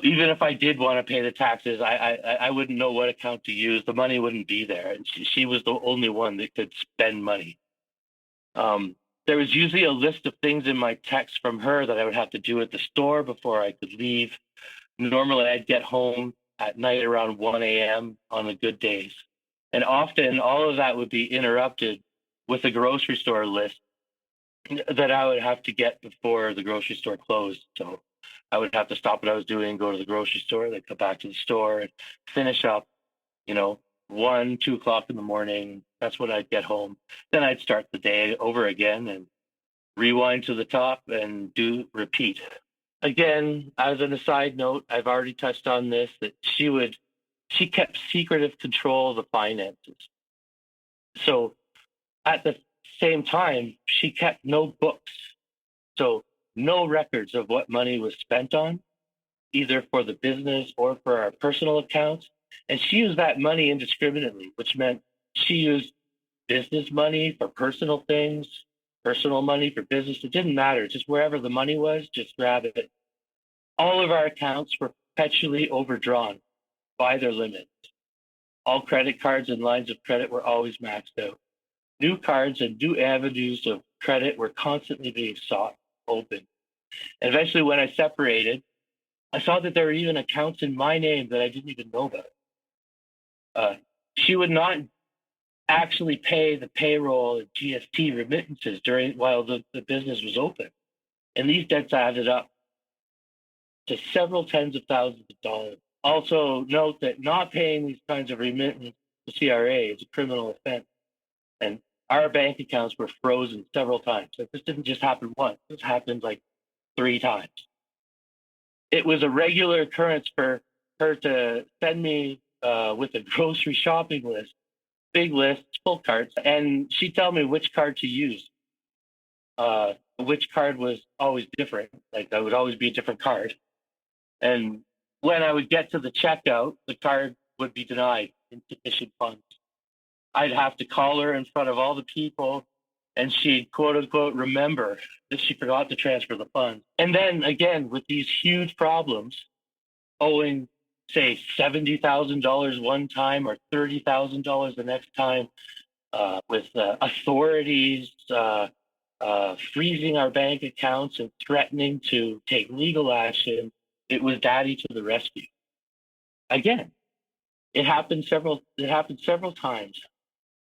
even if I did want to pay the taxes, I wouldn't know what account to use. The money wouldn't be there. And she was the only one that could spend money. There was usually a list of things in my text from her that I would have to do at the store before I could leave. Normally, I'd get home at night around 1 a.m. on the good days. And often all of that would be interrupted with a grocery store list that I would have to get before the grocery store closed. So I would have to stop what I was doing, go to the grocery store, then come back to the store and finish up, 1, 2 o'clock in the morning. That's when I'd get home. Then I'd start the day over again and rewind to the top and repeat. Again, as an aside note, I've already touched on this, that she kept secretive control of the finances. So at the same time, she kept no books. So no records of what money was spent on, either for the business or for our personal accounts. And she used that money indiscriminately, which meant she used business money for personal things, personal money for business. It didn't matter. Just wherever the money was, just grab it. All of our accounts were perpetually overdrawn by their limits. All credit cards and lines of credit were always maxed out. New cards and new avenues of credit were constantly being sought, open. And eventually, when I separated, I saw that there were even accounts in my name that I didn't even know about. She would not actually pay the payroll and GST remittances while the business was open. And these debts added up to several tens of thousands of dollars. Also note that not paying these kinds of remittances to CRA is a criminal offense. And our bank accounts were frozen several times. Like, this didn't just happen once. This happened like 3 times. It was a regular occurrence for her to send me with a grocery shopping list, big list, full carts, and she'd tell me which card to use. Which card was always different. Like, that would always be a different card. And when I would get to the checkout, the card would be denied insufficient funds. I'd have to call her in front of all the people, and she'd quote unquote remember that she forgot to transfer the funds. And then again, with these huge problems owing say $70,000 one time or $30,000 the next time, with authorities freezing our bank accounts and threatening to take legal action. It was Daddy to the rescue. Again, it happened several times.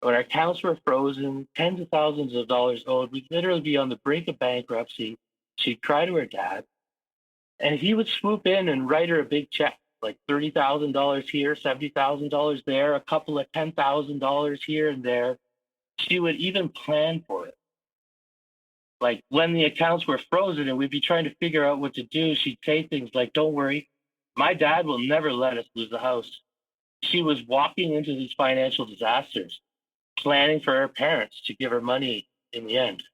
When our accounts were frozen, tens of thousands of dollars owed, we'd literally be on the brink of bankruptcy. She'd cry to her dad, and he would swoop in and write her a big check, like $30,000 here, $70,000 there, a couple of $10,000 here and there. She would even plan for it. Like when the accounts were frozen and we'd be trying to figure out what to do, she'd say things like, "Don't worry, my dad will never let us lose the house." She was walking into these financial disasters, planning for her parents to give her money in the end.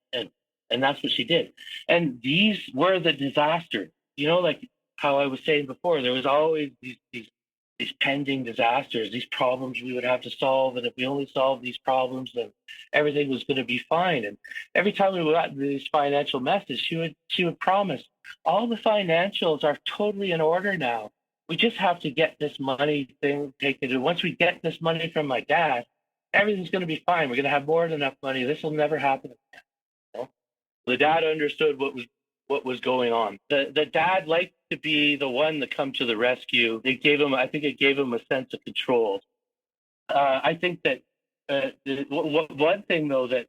And that's what she did. And these were the disasters. You know, like how I was saying before, there was always these pending disasters, these problems we would have to solve. And if we only solved these problems, then everything was going to be fine. And every time we got into these financial messes, she would promise, all the financials are totally in order now. We just have to get this money thing taken. And once we get this money from my dad, everything's going to be fine. We're going to have more than enough money. This will never happen again. You know? The dad understood what was going on. The dad liked to be the one to come to the rescue. I think it gave him a sense of control. I think that one thing though that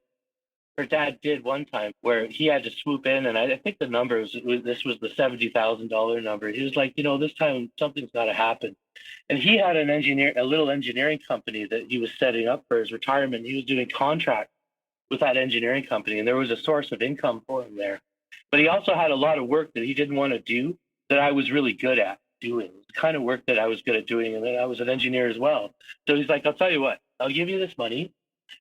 her dad did one time where he had to swoop in, and I think the number this was the $70,000 number. He was like, this time something's got to happen. And he had a little engineering company that he was setting up for his retirement. He was doing contracts with that engineering company, and there was a source of income for him there. But he also had a lot of work that he didn't want to do that I was really good at doing. It was the kind of work that I was good at doing, and then I was an engineer as well. So he's like, "I'll tell you what, I'll give you this money,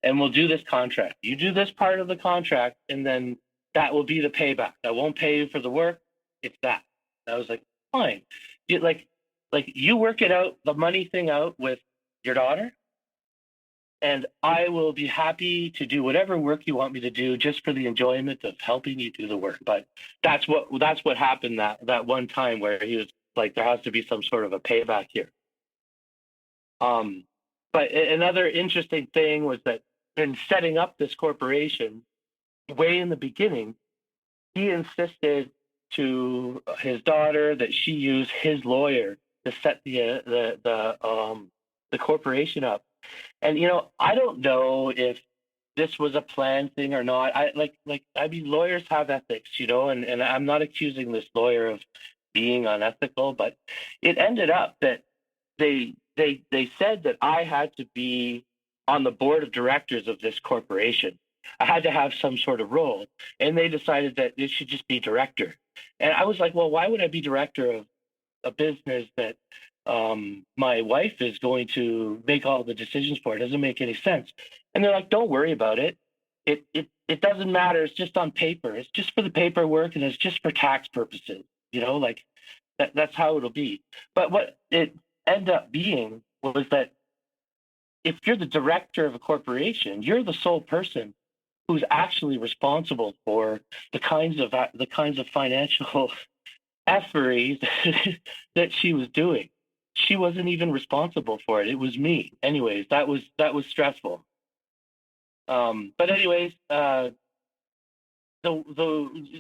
and we'll do this contract. You do this part of the contract, and then that will be the payback. I won't pay you for the work. It's that." I was like, "Fine. You work it out, the money thing out with your daughter, and I will be happy to do whatever work you want me to do just for the enjoyment of helping you do the work." But that's what happened that one time where he was like, there has to be some sort of a payback here. But another interesting thing was that in setting up this corporation, way in the beginning, he insisted to his daughter that she use his lawyer to set the corporation up. And I don't know if this was a planned thing or not. Lawyers have ethics, and I'm not accusing this lawyer of being unethical, but it ended up that they said that I had to be on the board of directors of this corporation. I had to have some sort of role, and they decided that it should just be director. And I was like, well, why would I be director of a business that my wife is going to make all the decisions for? It doesn't make any sense. And they're like, don't worry about it. It doesn't matter. It's just on paper. It's just for the paperwork, and it's just for tax purposes. That's how it'll be. But what it ended up being was that if you're the director of a corporation, you're the sole person who's actually responsible for the kinds of financial effery that she was doing. She wasn't even responsible for it. It was me. Anyways, that was stressful. But anyways, the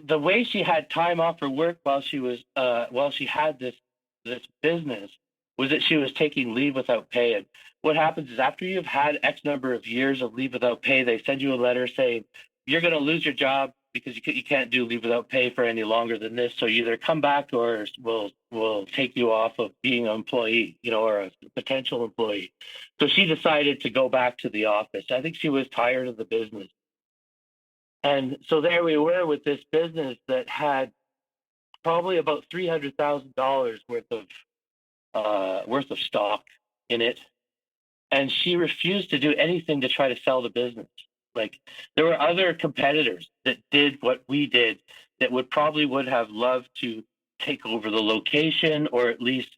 way she had time off her work while she had this business was that she was taking leave without pay. And what happens is after you've had X number of years of leave without pay, they send you a letter saying you're going to lose your job because you can't do leave without pay for any longer than this. So you either come back or we'll take you off of being an employee, or a potential employee. So she decided to go back to the office. I think she was tired of the business. And so there we were with this business that had probably about $300,000 worth of stock in it. And she refused to do anything to try to sell the business. Like, there were other competitors that did what we did that would have loved to take over the location, or at least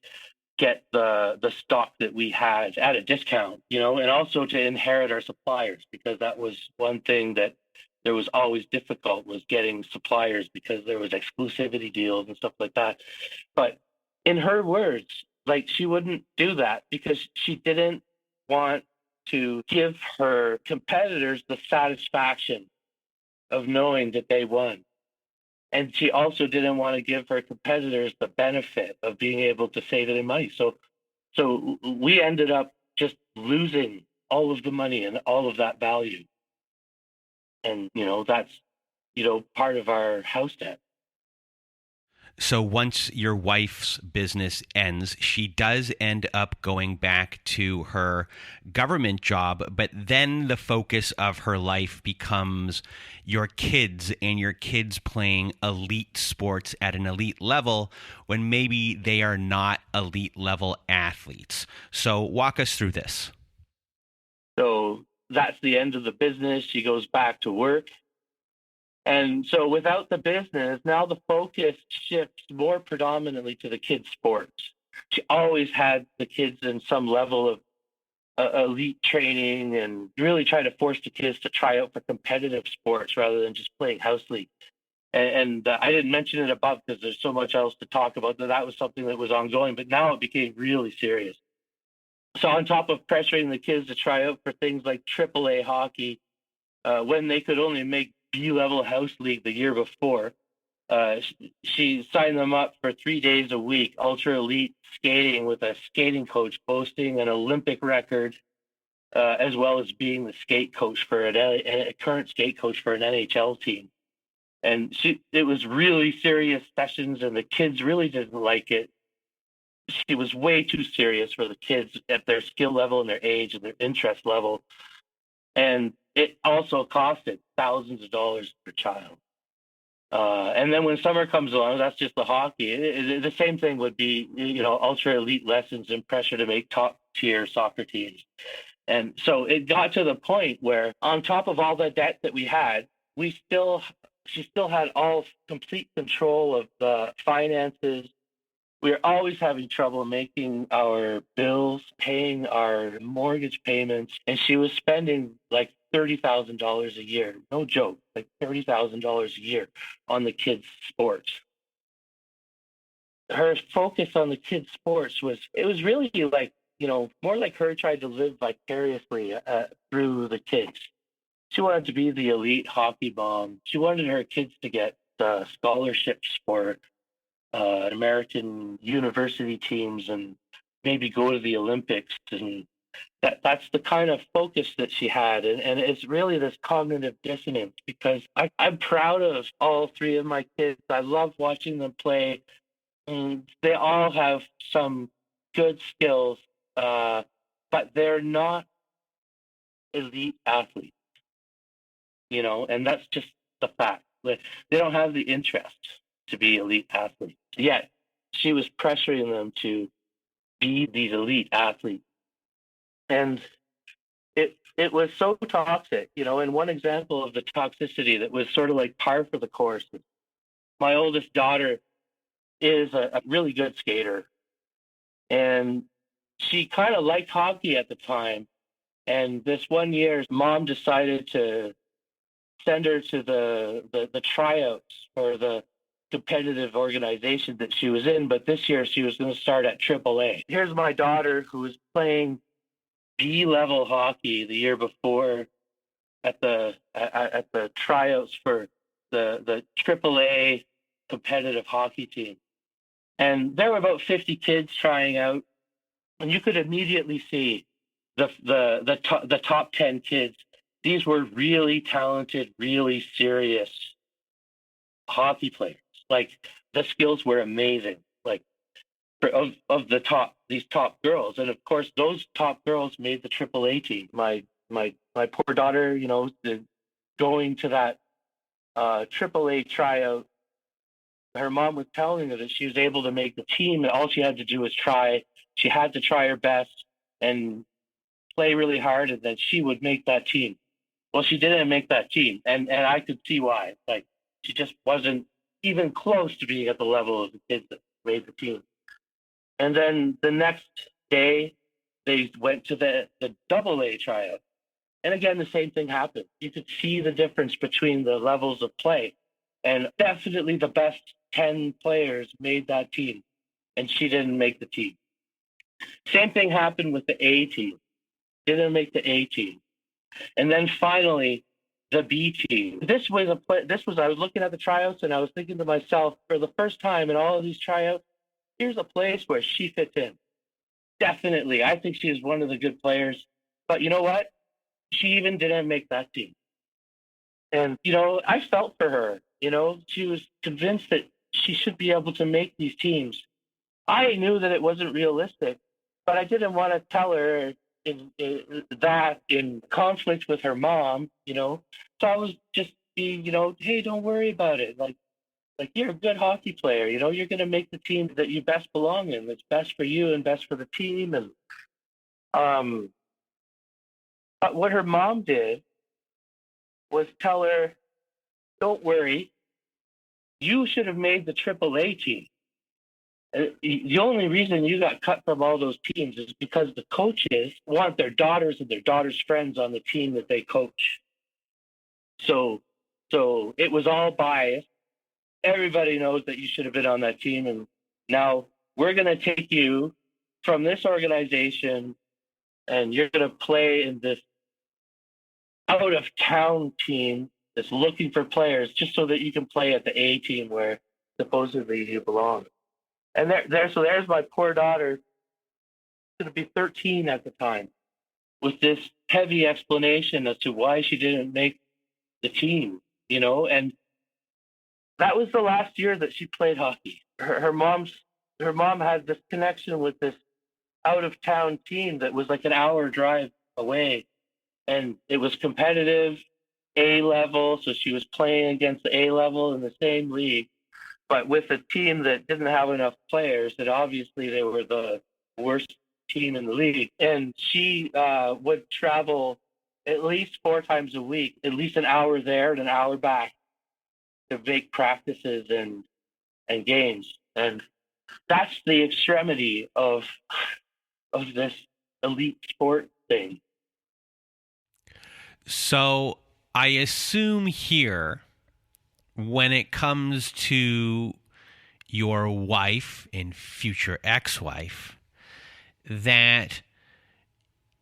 get the stock that we had at a discount, and also to inherit our suppliers, because that was one thing that there was always difficult, was getting suppliers, because there was exclusivity deals and stuff like that. But in her words, Like, she wouldn't do that because she didn't want to give her competitors the satisfaction of knowing that they won. And she also didn't want to give her competitors the benefit of being able to save any money. So we ended up just losing all of the money and all of that value. And, that's, part of our house debt. So once your wife's business ends, she does end up going back to her government job, but then the focus of her life becomes your kids and your kids playing elite sports at an elite level when maybe they are not elite level athletes. So walk us through this. So that's the end of the business. She goes back to work. And so without the business, now the focus shifts more predominantly to the kids' sports. She always had the kids in some level of elite training and really trying to force the kids to try out for competitive sports rather than just playing house league. And I didn't mention it above because there's so much else to talk about. That was something that was ongoing, but now it became really serious. So on top of pressuring the kids to try out for things like AAA hockey, when they could only make B-level house league the year before, she signed them up for 3 days a week, ultra elite skating with a skating coach boasting an Olympic record, as well as being the skate coach for a current skate coach for an NHL team. And it was really serious sessions, and the kids really didn't like it. She was way too serious for the kids at their skill level and their age and their interest level. And it also costed thousands of dollars per child. And then when summer comes along, that's just the hockey. The same thing would be, ultra elite lessons and pressure to make top tier soccer teams. And so it got to the point where, on top of all the debt that we had, she still had all complete control of the finances. We were always having trouble making our bills, paying our mortgage payments, and she was spending like $30,000 a year. No joke, like $30,000 a year on the kids' sports. Her focus on the kids' sports was really like, more like her trying to live vicariously through the kids. She wanted to be the elite hockey mom. She wanted her kids to get scholarships for American university teams and maybe go to the Olympics. And that's the kind of focus that she had. And it's really this cognitive dissonance because I'm proud of all three of my kids. I love watching them play. And they all have some good skills, but they're not elite athletes, and that's just the fact. They don't have the interest to be elite athletes. Yet she was pressuring them to be these elite athletes. And it was so toxic, and one example of the toxicity that was sort of like par for the course. My oldest daughter is a really good skater. And she kind of liked hockey at the time. And this one year, mom decided to send her to the tryouts for the competitive organization that she was in. But this year, she was going to start at AAA. Here's my daughter who was playing B-level hockey the year before at the tryouts for the AAA competitive hockey team. And there were about 50 kids trying out, and you could immediately see the top 10 kids. These were really talented, really serious hockey players. Like, the skills were amazing. Like, of these top girls, and of course those top girls made the AAA team. My poor daughter, going to that AAA tryout. Her mom was telling her that she was able to make the team, and all she had to do was try. She had to try her best and play really hard, and then she would make that team. Well, she didn't make that team, and I could see why. Like, she just wasn't even close to being at the level of the kids that made the team. And then the next day, they went to the AA tryout. And again, the same thing happened. You could see the difference between the levels of play. And definitely the best 10 players made that team, and she didn't make the team. Same thing happened with the A team. Didn't make the A team. And then finally, the B team. This was I was looking at the tryouts and I was thinking to myself, for the first time in all of these tryouts, here's a place where she fits in. Definitely. I think she is one of the good players. But you know what? She even didn't make that team. And, I felt for her. She was convinced that she should be able to make these teams. I knew that it wasn't realistic, but I didn't want to tell her in conflict with her mom, So I was just being, hey, don't worry about it. Like you're a good hockey player, you're going to make the team that you best belong in. That's best for you and best for the team. And but what her mom did was tell her, don't worry, you should have made the AAA team. The only reason you got cut from all those teams is because the coaches want their daughters and their daughters' friends on the team that they coach. So it was all biased. Everybody knows that you should have been on that team. And now we're going to take you from this organization and you're going to play in this out of town team that's looking for players just so that you can play at the A team where supposedly you belong. And there's my poor daughter, going to be 13 at the time, with this heavy explanation as to why she didn't make the team, and that was the last year that she played hockey. Her mom had this connection with this out of town team that was like an hour drive away, and it was competitive A level, so she was playing against the A level in the same league, but with a team that didn't have enough players, that obviously they were the worst team in the league. And she would travel at least 4 times a week, at least an hour there and an hour back to make practices and games. And that's the extremity of this elite sport thing. So I assume here, when it comes to your wife and future ex-wife, that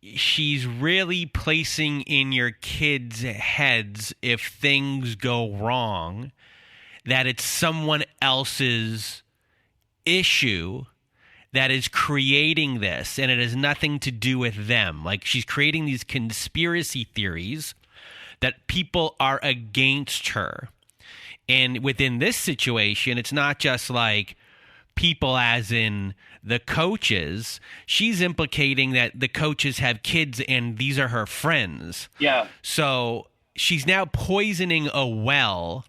she's really placing in your kids' heads, if things go wrong, that it's someone else's issue that is creating this, and it has nothing to do with them. Like, she's creating these conspiracy theories that people are against her. And within this situation, it's not just like people as in the coaches. She's implicating that the coaches have kids and these are her friends. Yeah. So she's now poisoning a well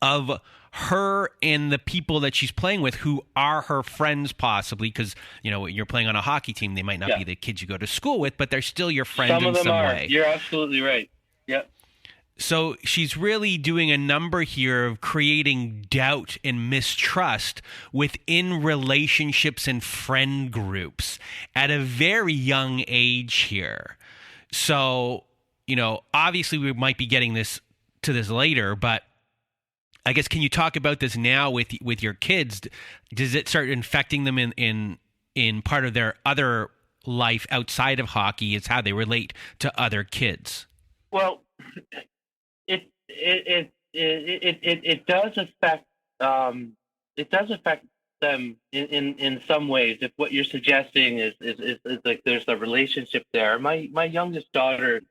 of her and the people that she's playing with who are her friends, possibly, because, you're playing on a hockey team. They might not be the kids you go to school with, but they're still your friends in some way. Some of them are. You're absolutely right. Yep. So she's really doing a number here of creating doubt and mistrust within relationships and friend groups at a very young age here. So, obviously we might be getting to this later, but I guess, can you talk about this now with your kids? Does it start infecting them in part of their other life outside of hockey? Is how they relate to other kids? Well, it does affect them in some ways. If what you're suggesting is like there's a relationship there. My youngest daughter,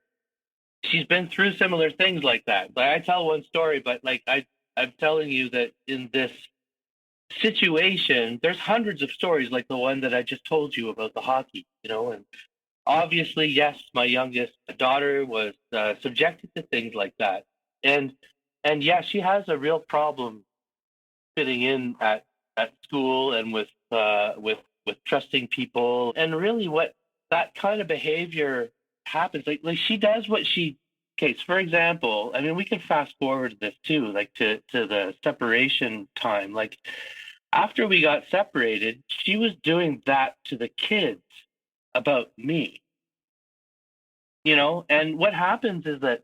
she's been through similar things like that. Like, I tell one story, but like I'm telling you that in this situation, there's hundreds of stories like the one that I just told you about the hockey, and obviously, yes, my youngest daughter was subjected to things like that. And yeah, she has a real problem fitting in at school and with trusting people. And really what that kind of behavior happens, like she does what she, okay, so for example, I mean, we can fast forward this too, like to the separation time. Like, after we got separated, she was doing that to the kids about me. And what happens is that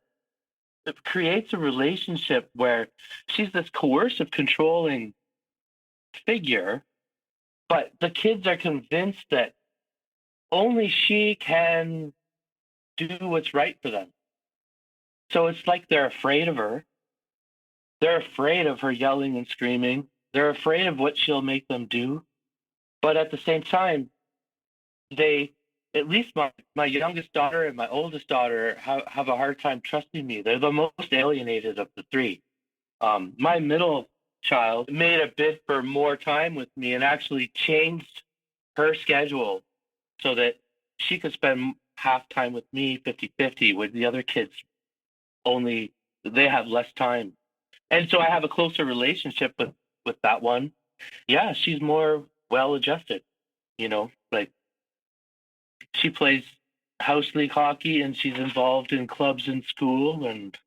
it creates a relationship where she's this coercive, controlling figure, but the kids are convinced that only she can do what's right for them. So it's like they're afraid of her. They're afraid of her yelling and screaming. They're afraid of what she'll make them do. But at the same time, they, at least my youngest daughter and my oldest daughter, have a hard time trusting me. They're the most alienated of the three. My middle child made a bid for more time with me and actually changed her schedule so that she could spend half time with me, 50-50, with the other kids only they have less time. And so I have a closer relationship with that one. Yeah, she's more well adjusted, like she plays house league hockey and she's involved in clubs in school, and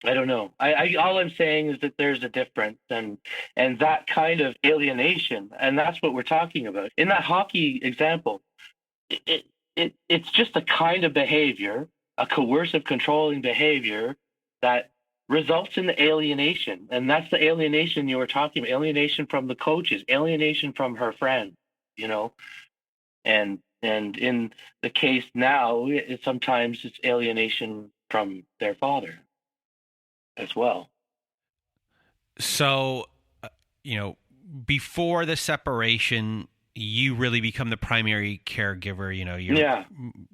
I don't know. I all I'm saying is that there's a difference, and that kind of alienation, and that's what we're talking about. In that hockey example, it's just a kind of behavior, a coercive, controlling behavior that results in the alienation, and that's the alienation you were talking about. Alienation from the coaches, alienation from her friends, and in the case now, sometimes it's alienation from their father as well. So, before the separation, you really become the primary caregiver. You're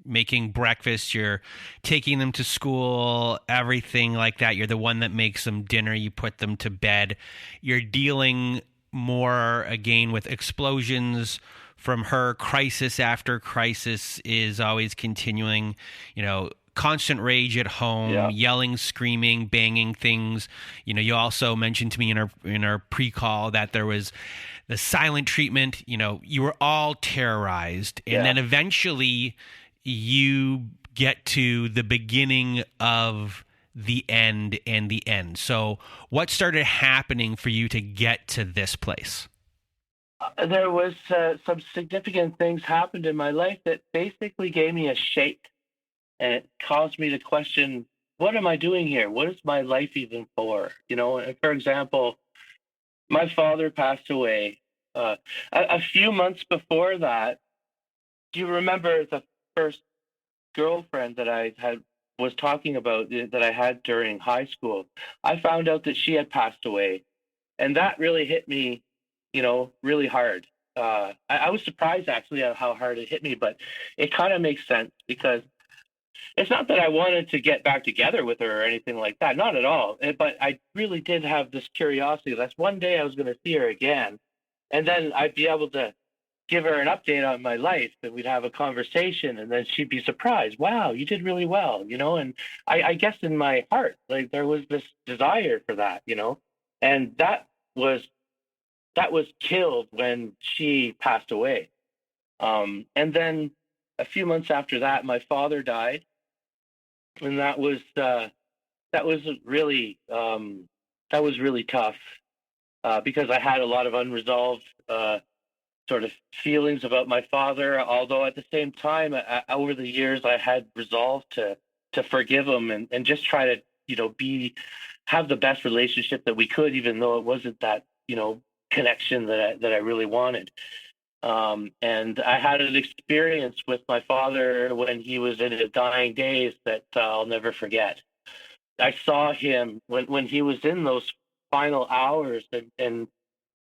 making breakfast, you're taking them to school, everything like that. You're the one that makes them dinner, you put them to bed. You're dealing more, again, with explosions from her. Crisis after crisis is always continuing, constant rage at home, yelling, screaming, banging things. You also mentioned to me in our pre-call that there was the silent treatment. You were all terrorized, and then eventually you get to the beginning of the end and the end. So what started happening for you to get to this place? There was some significant things happened in my life that basically gave me a shake. And it caused me to question, what am I doing here? What is my life even for? And for example, my father passed away a few months before that. Do you remember the first girlfriend that I was talking about that I had during high school? I found out that she had passed away, and that really hit me, really hard. I was surprised actually at how hard it hit me, but it kind of makes sense because it's not that I wanted to get back together with her or anything like that. Not at all. But I really did have this curiosity. That's one day I was going to see her again. And then I'd be able to give her an update on my life, and we'd have a conversation, and then she'd be surprised. Wow, you did really well, And I guess in my heart, like, there was this desire for that, And that was killed when she passed away. And then a few months after that, my father died. And that was really tough because I had a lot of unresolved sort of feelings about my father. Although at the same time, over the years, I had resolved to forgive him and just try to have the best relationship that we could, even though it wasn't that connection that I really wanted. And I had an experience with my father when he was in his dying days that I'll never forget. I saw him when he was in those final hours, and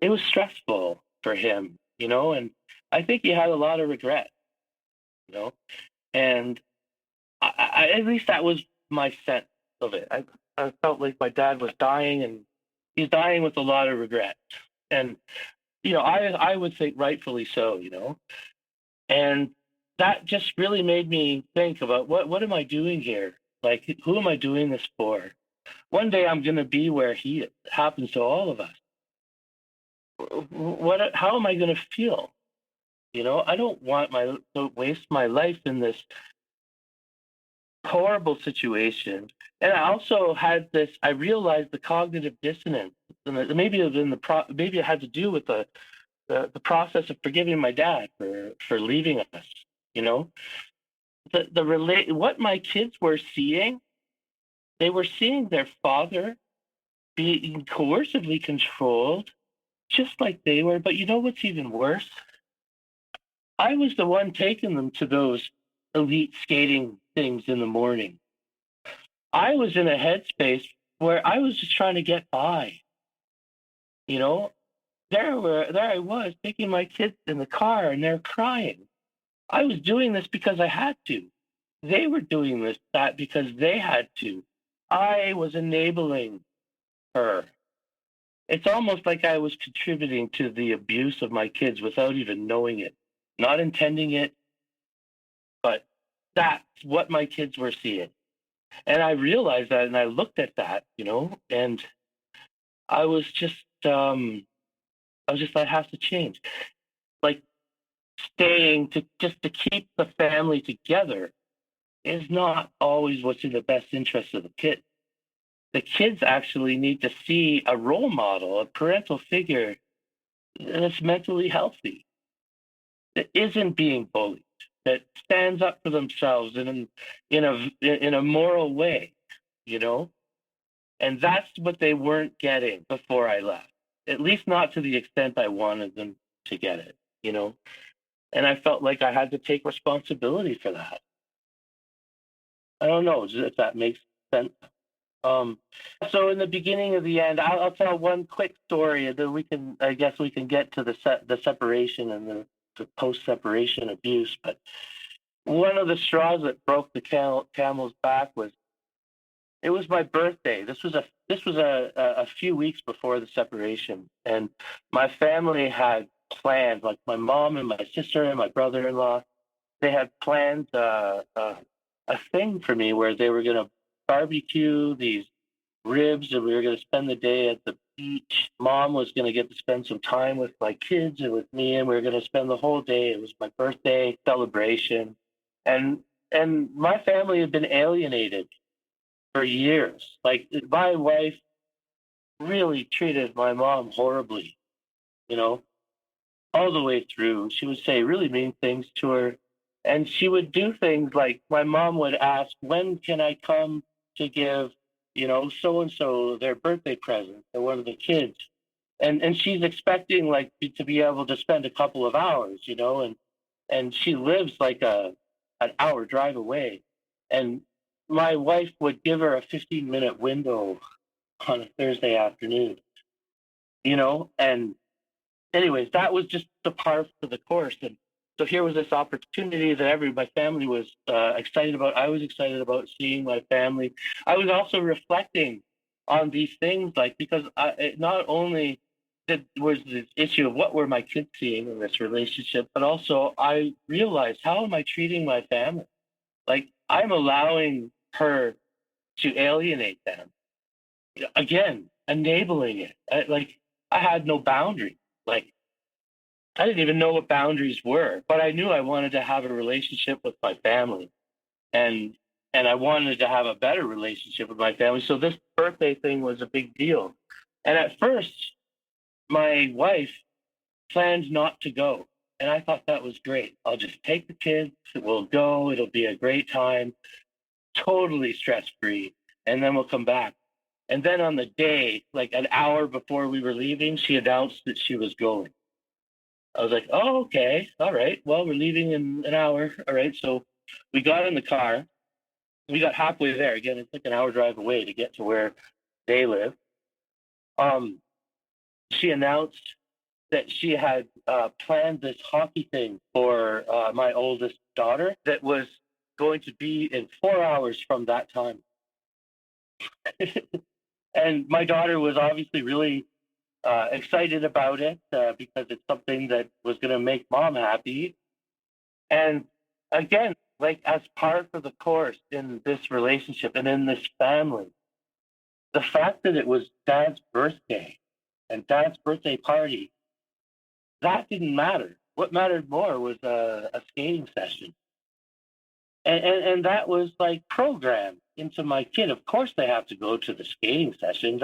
it was stressful for him, and I think he had a lot of regret, and I at least that was my sense of it. I felt like my dad was dying, and he's dying with a lot of regret. And I would think rightfully so, and that just really made me think about what am I doing here? Like, who am I doing this for? One day I'm going to be where he happens to all of us. How am I going to feel? I don't want to waste my life in this horrible situation. And I also had this. I realized the cognitive dissonance, and maybe maybe it had to do with the process of forgiving my dad for leaving us. What my kids were seeing, they were seeing their father being coercively controlled, just like they were. But you know what's even worse? I was the one taking them to those elite skating things in the morning. I was in a headspace where I was just trying to get by. You know, there I was taking my kids in the car and they're crying. I was doing this because I had to. They were doing that because they had to. I was enabling her. It's almost like I was contributing to the abuse of my kids without even knowing it, not intending it, but that's what my kids were seeing. And I realized that and I looked at that, and I was just, that has to change. Like staying to keep the family together is not always what's in the best interest of the kid. The kids actually need to see a role model, a parental figure that's mentally healthy, that isn't being bullied, that stands up for themselves in a moral way, you know? And that's what they weren't getting before I left, at least not to the extent I wanted them to get it. And I felt like I had to take responsibility for that. I don't know if that makes sense. So in the beginning of the end, I'll tell one quick story, and then I guess we can get to the separation and the post-separation abuse. But one of the straws that broke the camel's back was it was my birthday. This was a few weeks before the separation, and my family had planned, like my mom and my sister and my brother-in-law, they had planned a thing for me where they were going to barbecue these ribs and we were going to spend the day at the beach. Mom was going to get to spend some time with my kids and with me, and we were going to spend the whole day. It was my birthday celebration, and my family had been alienated for years. Like my wife really treated my mom horribly, all the way through. She would say really mean things to her. And she would do things like my mom would ask, when can I come to give, so-and-so their birthday present or one of the kids? And she's expecting like to be able to spend a couple of hours, and she lives like an hour drive away. And my wife would give her a 15-minute window on a Thursday afternoon, and anyways, that was just the par for the course. And so here was this opportunity that my family was excited about. I was excited about seeing my family. I was also reflecting on these things, because it not only was the issue of what were my kids seeing in this relationship, but also I realized, how am I treating my family? Like, I'm allowing her to alienate them. Again, enabling it. I had no boundaries. Like, I didn't even know what boundaries were, but I knew I wanted to have a relationship with my family, and I wanted to have a better relationship with my family. So this birthday thing was a big deal. And at first, my wife planned not to go, and I thought that was great. I'll just take the kids. We'll go. It'll be a great time, totally stress-free, and then we'll come back. And then on the day, like an hour before we were leaving, she announced that she was going. I was like, oh, okay. All right. Well, we're leaving in an hour. All right. So we got in the car. We got halfway there. Again, it's like an hour drive away to get to where they live. She announced that she had planned this hockey thing for my oldest daughter that was going to be in 4 hours from that time. And my daughter was obviously really excited about it because it's something that was going to make mom happy. And again, like as part of the course in this relationship and in this family, the fact that it was dad's birthday and dad's birthday party, that didn't matter. What mattered more was a skating session. And that was like programmed into my kid. Of course they have to go to the skating session.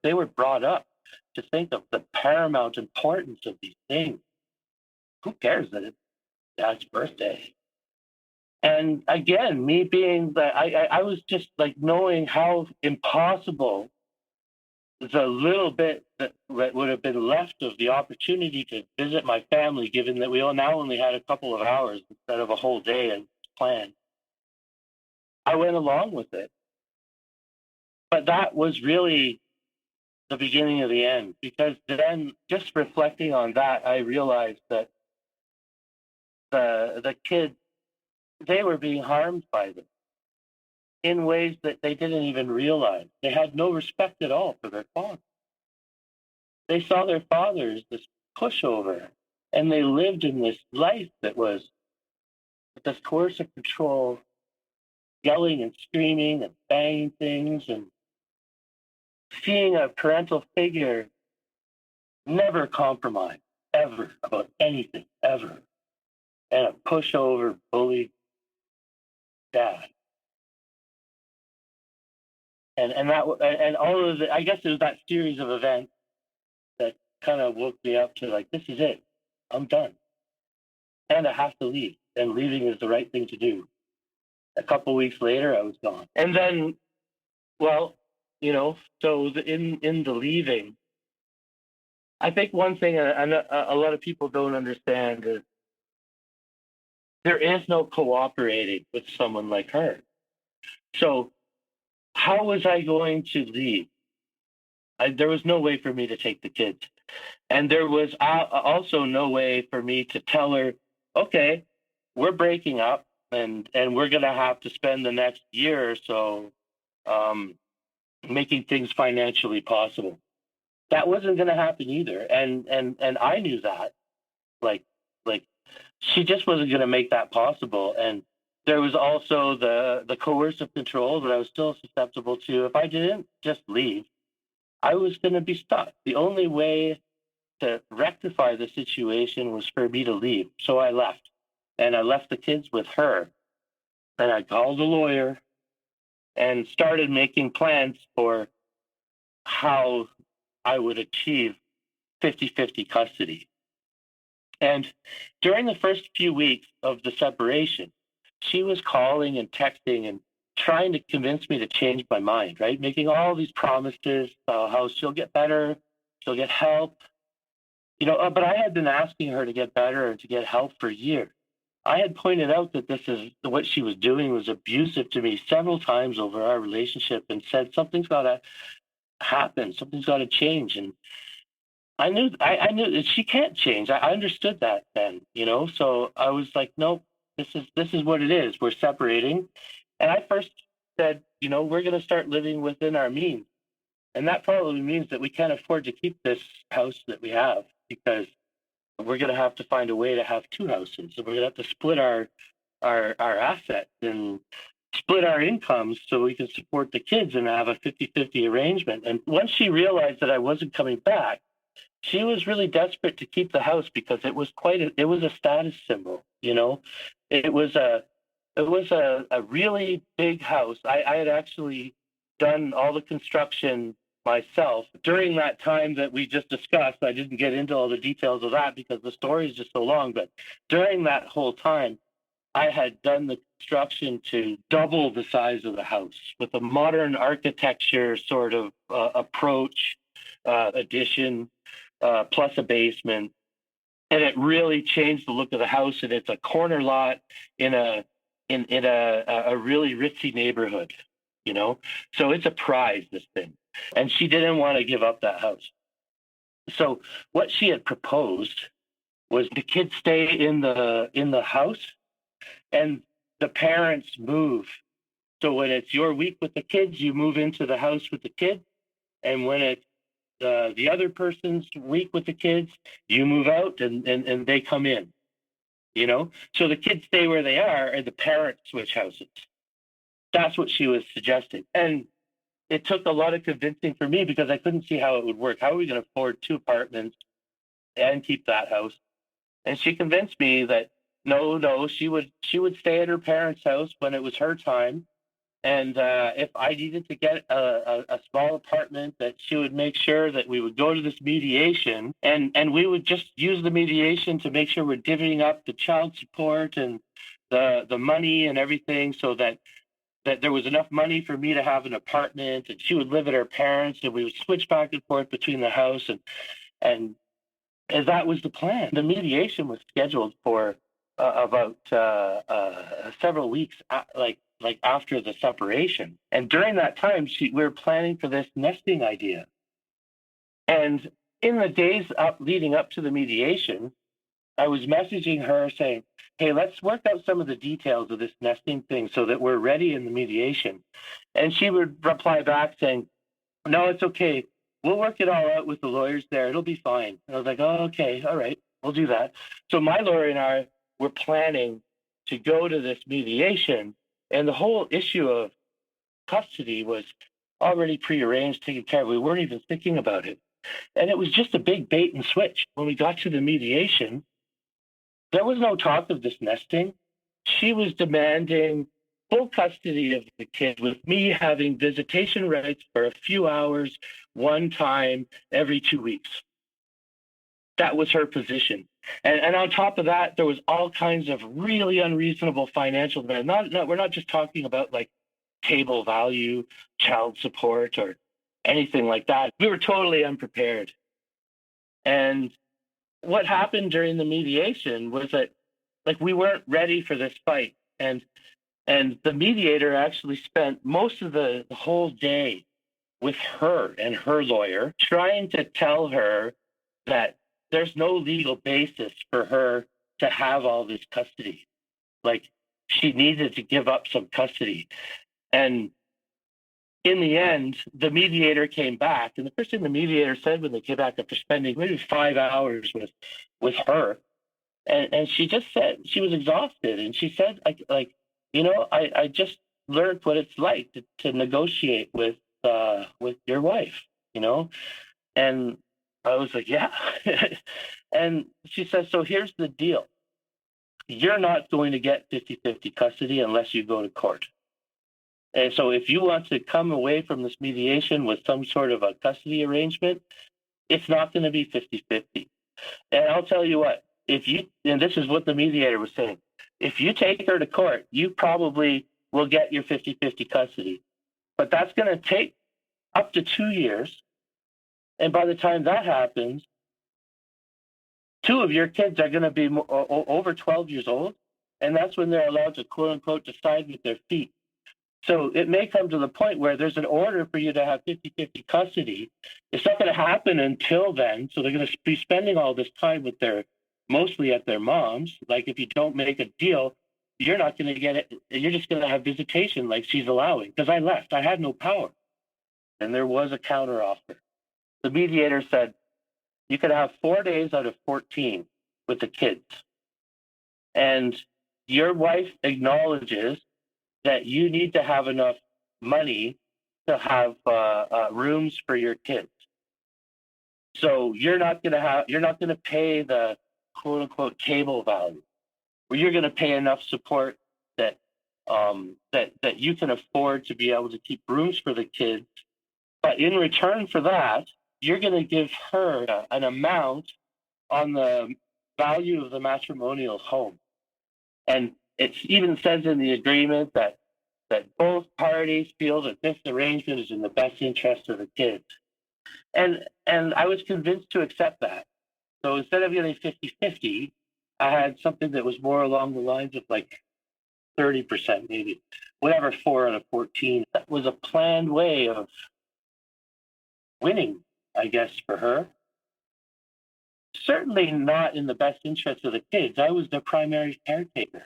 They were brought up to think of the paramount importance of these things. Who cares that it's dad's birthday? And again, me being that I was just like knowing how impossible the little bit that would have been left of the opportunity to visit my family, given that we now only had a couple of hours instead of a whole day and planned, I went along with it. But that was really the beginning of the end, because then, just reflecting on that, I realized that the kids, they were being harmed by them in ways that they didn't even realize. They had no respect at all for their father. They saw their father as this pushover, and they lived in this life that was this coercive control, yelling and screaming and banging things, and seeing a parental figure never compromise, ever, about anything, ever. And a pushover, bully dad. And all of the, I guess it was that series of events that kind of woke me up to, like, this is it. I'm done. And I have to leave. And leaving is the right thing to do. A couple weeks later, I was gone. And then, well, so in the leaving, I think one thing a lot of people don't understand is there is no cooperating with someone like her. So how was I going to leave? There was no way for me to take the kids. And there was also no way for me to tell her, okay, we're breaking up and we're going to have to spend the next year or so making things financially possible. That wasn't going to happen either. And I knew that. Like she just wasn't going to make that possible. And there was also the coercive control that I was still susceptible to. If I didn't just leave, I was going to be stuck. The only way to rectify the situation was for me to leave. So I left. And I left the kids with her. And I called a lawyer and started making plans for how I would achieve 50-50 custody. And during the first few weeks of the separation, she was calling and texting and trying to convince me to change my mind, right? Making all these promises about how she'll get better, she'll get help. But I had been asking her to get better and to get help for years. I had pointed out that what she was doing was abusive to me several times over our relationship, and said something's got to happen, something's got to change. And I knew that she can't change. I understood that then, So I was like, nope, this is what it is. We're separating. And I first said, we're going to start living within our means. And that probably means that we can't afford to keep this house that we have, because we're going to have to find a way to have two houses. So we're going to have to split our assets and split our incomes so we can support the kids and have a 50-50 arrangement. And once she realized that I wasn't coming back, she was really desperate to keep the house, because it was a status symbol. It was a really big house. I had actually done all the construction myself during that time that we just discussed. I didn't get into all the details of that because the story is just so long, but during that whole time, I had done the construction to double the size of the house with a modern architecture sort of approach, addition, plus a basement. And it really changed the look of the house. And it's a corner lot in a really ritzy neighborhood, So it's a prize, this thing. And she didn't want to give up that house. So what she had proposed was the kids stay in the house and the parents move. So when it's your week with the kids, you move into the house with the kids. And when it's the other person's week with the kids, you move out and they come in, So the kids stay where they are and the parents switch houses. That's what she was suggesting. And it took a lot of convincing for me, because I couldn't see how it would work. How are we going to afford 2 apartments and keep that house? And she convinced me that no, she would stay at her parents' house when it was her time. And if I needed to get a small apartment, that she would make sure that we would go to this mediation, and we would just use the mediation to make sure we're divvying up the child support and the money and everything, so that that there was enough money for me to have an apartment, and she would live at her parents, and we would switch back and forth between the house, and as that was the plan. The mediation was scheduled for about several weeks, like after the separation. And during that time, we were planning for this nesting idea. And in the days leading up to the mediation, I was messaging her saying, hey, let's work out some of the details of this nesting thing so that we're ready in the mediation. And she would reply back saying, no, it's okay. We'll work it all out with the lawyers there. It'll be fine. And I was like, oh, okay. All right. We'll do that. So my lawyer and I were planning to go to this mediation, and the whole issue of custody was already prearranged, taken care of. We weren't even thinking about it. And it was just a big bait and switch. When we got to the mediation, there was no talk of this nesting. She was demanding full custody of the kid, with me having visitation rights for a few hours, one time every 2 weeks. That was her position. And on top of that, there was all kinds of really unreasonable financial demands. We're not just talking about like table value, child support, or anything like that. We were totally unprepared. And what happened during the mediation was that, like, we weren't ready for this fight. And the mediator actually spent most of the whole day with her and her lawyer, trying to tell her that there's no legal basis for her to have all this custody. Like, she needed to give up some custody. And in the end, the mediator came back, and the first thing the mediator said when they came back after spending maybe 5 hours with her, and she just said she was exhausted, and she said, like, I just learned what it's like to negotiate with your wife, and I was like, yeah. And she says, so here's the deal. You're not going to get 50-50 custody unless you go to court. And so if you want to come away from this mediation with some sort of a custody arrangement, it's not going to be 50-50. And I'll tell you what, and this is what the mediator was saying, if you take her to court, you probably will get your 50-50 custody. But that's going to take up to 2 years. And by the time that happens, 2 of your kids are going to be over 12 years old. And that's when they're allowed to, quote unquote, decide with their feet. So it may come to the point where there's an order for you to have 50-50 custody. It's not going to happen until then. So they're going to be spending all this time with mostly at their mom's. Like, if you don't make a deal, you're not going to get it. You're just going to have visitation like she's allowing. Because I left. I had no power. And there was a counteroffer. The mediator said, you could have 4 days out of 14 with the kids. And your wife acknowledges that you need to have enough money to have rooms for your kids. So you're not going to pay the quote unquote table value, or you're going to pay enough support that you can afford to be able to keep rooms for the kids. But in return for that, you're going to give her an amount on the value of the matrimonial home. And it even says in the agreement that both parties feel that this arrangement is in the best interest of the kids. And I was convinced to accept that. So instead of getting 50-50, I had something that was more along the lines of like 30%, maybe, whatever, 4 out of 14. That was a planned way of winning, I guess, for her. Certainly not in the best interest of the kids. I was the primary caretaker.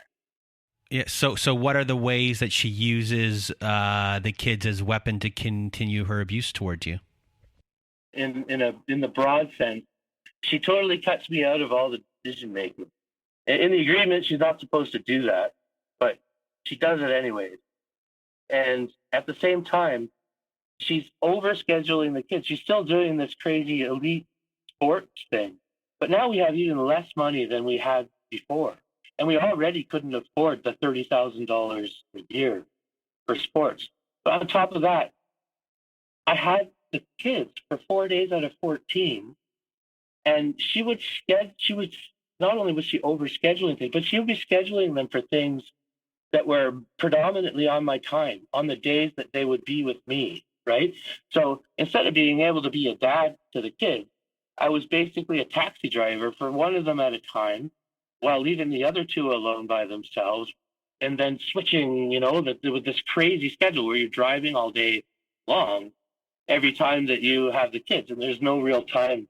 Yeah. So what are the ways that she uses the kids as weapon to continue her abuse towards you? In the broad sense, she totally cuts me out of all the decision making. In the agreement, she's not supposed to do that, but she does it anyways. And at the same time, she's overscheduling the kids. She's still doing this crazy elite sports thing, but now we have even less money than we had before. And we already couldn't afford the $30,000 a year for sports. But on top of that, I had the kids for 4 days out of 14, and she would not only was she overscheduling things, but she would be scheduling them for things that were predominantly on my time, on the days that they would be with me, right? So instead of being able to be a dad to the kids, I was basically a taxi driver for one of them at a time while leaving the other two alone by themselves, and then switching, with this crazy schedule where you're driving all day long every time that you have the kids, and there's no real time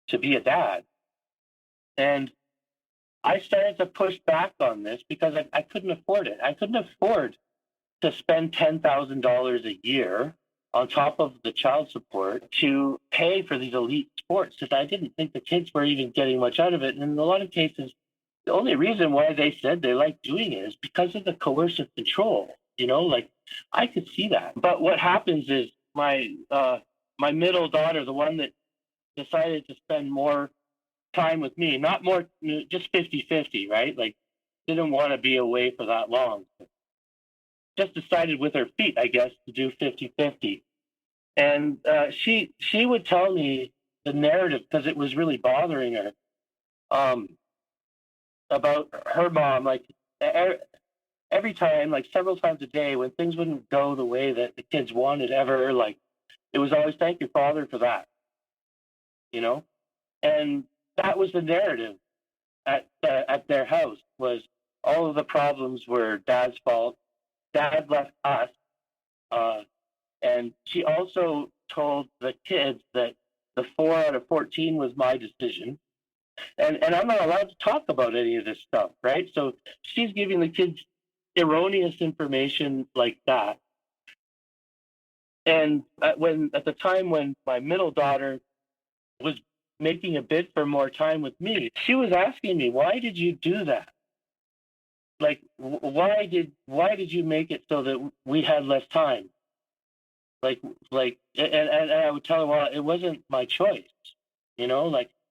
to be a dad. And I started to push back on this because I couldn't afford it. I couldn't afford to spend $10,000 a year on top of the child support to pay for these elite sports, because I didn't think the kids were even getting much out of it. And in a lot of cases, the only reason why they said they liked doing it is because of the coercive control. Like I could see that. But what happens is my middle daughter, the one that decided to spend more time with me, not more, just 50-50, right? Like didn't want to be away for that long. Just decided with her feet, I guess, to do 50-50. And she would tell me the narrative, because it was really bothering her, about her mom. Like every time, like several times a day, when things wouldn't go the way that the kids wanted ever, like it was always, thank your father for that, and that was the narrative at their house, was all of the problems were dad's fault. Dad left us. And she also told the kids that the 4 out of 14 was my decision. And I'm not allowed to talk about any of this stuff, right? So she's giving the kids erroneous information like that. And at the time when my middle daughter was making a bid for more time with me, she was asking me, why did you do that? Like, why did you make it so that we had less time? And I would tell her, well, it wasn't my choice, and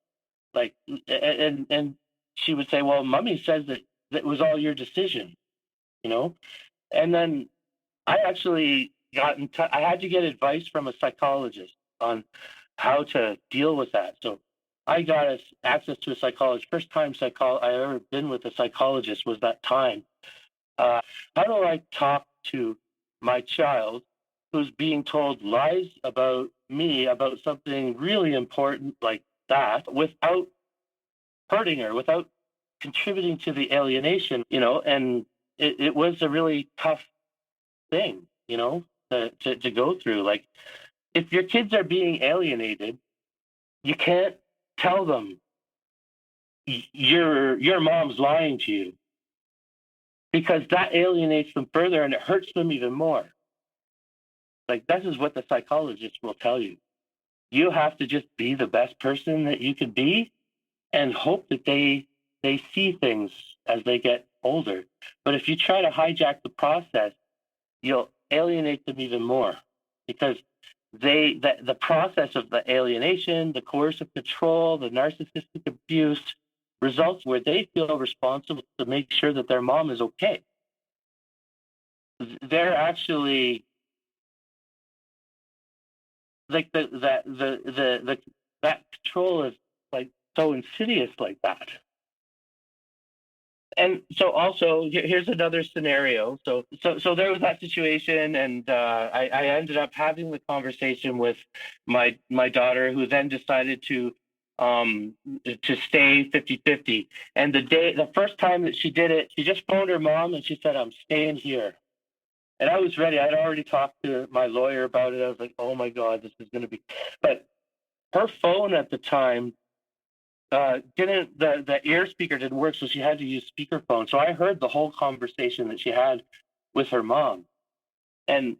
she would say, well, mommy says that was all your decision, and then I actually I had to get advice from a psychologist on how to deal with that. So I got access to a psychologist. First time I ever been with a psychologist was that time. How do I talk to my child who's being told lies about me, about something really important like that, without hurting her, without contributing to the alienation, and it was a really tough thing, to go through. Like, if your kids are being alienated, you can't tell them your mom's lying to you, because that alienates them further and it hurts them even more. Like, this is what the psychologist will tell you. You have to just be the best person that you could be and hope that they see things as they get older. But if you try to hijack the process, you'll alienate them even more, because the process of the alienation, the coercive control, the narcissistic abuse results where they feel responsible to make sure that their mom is okay. They're actually like that control is like so insidious like that. And so also here's another scenario. So there was that situation, and I ended up having the conversation with my daughter, who then decided to stay 50-50. And the first time that she did it, she just phoned her mom and she said, I'm staying here. And I was ready. I'd already talked to my lawyer about it. I was like, oh my God, this is going to be. But her phone at the time the ear speaker didn't work, so she had to use speakerphone. So I heard the whole conversation that she had with her mom. And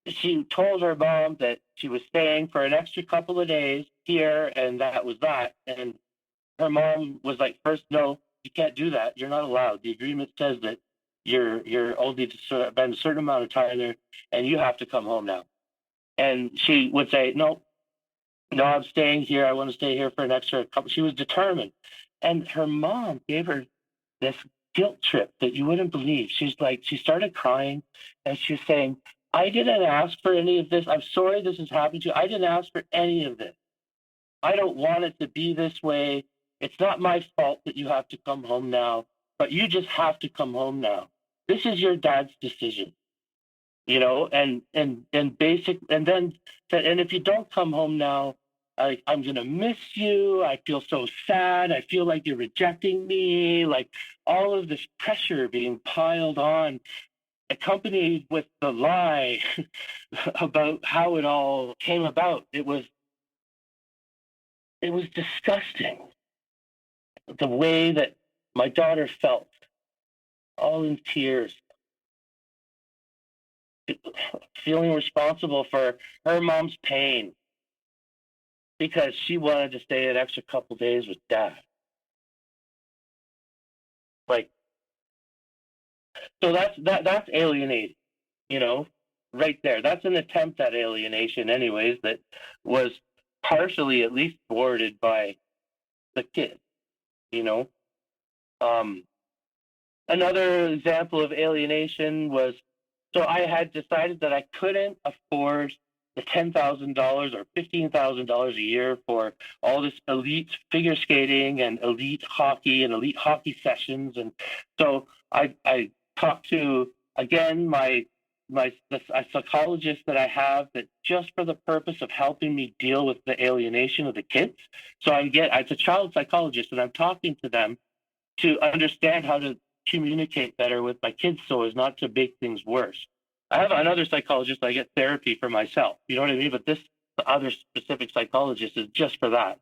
she told her mom that she was staying for an extra couple of days here, and that was that. And her mom was like, first, no, you can't do that. You're not allowed. The agreement says that you're only to spend a certain amount of time there, and you have to come home now. And she would say, no, I'm staying here. I want to stay here for an extra couple. She was determined. And her mom gave her this guilt trip that you wouldn't believe. She started crying, and she was saying, I didn't ask for any of this. I'm sorry this has happened to you. I didn't ask for any of this. I don't want it to be this way. It's not my fault that you have to come home now, but you just have to come home now. this is your dad's decision, you know, and basic, and then said, and if you don't come home now, I'm gonna miss you. I feel so sad. I feel like you're rejecting me. Like all of this pressure being piled on, accompanied with the lie about how it all came about. It was disgusting. The way that my daughter felt, all in tears, feeling responsible for her mom's pain because she wanted to stay an extra couple days with dad. Like, so that's alienating, you know, right there. That's an attempt at alienation, anyways, that was partially at least thwarted by the kid, you know. Another example of alienation was, so I had decided that I couldn't afford the $10,000 or $15,000 a year for all this elite figure skating and elite hockey sessions. And so I talked to, again, a psychologist that I have, that just for the purpose of helping me deal with the alienation of the kids. So it's a child psychologist, and I'm talking to them to understand how to communicate better with my kids so as not to make things worse. I have another psychologist. I get therapy for myself. You know what I mean? But this other specific psychologist is just for that.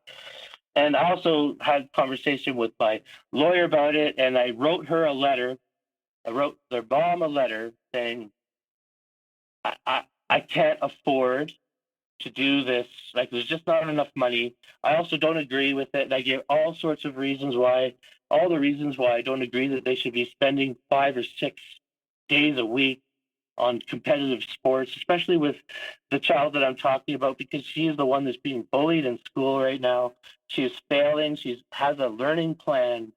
And I also had conversation with my lawyer about it, and I wrote her a letter. I wrote their mom a letter saying, I can't afford to do this. Like, there's just not enough money. I also don't agree with it. And I gave all sorts of reasons why, all the reasons why I don't agree that they should be spending 5 or 6 days a week on competitive sports, especially with the child that I'm talking about, because she is the one that's being bullied in school right now. She is failing. She has a learning plan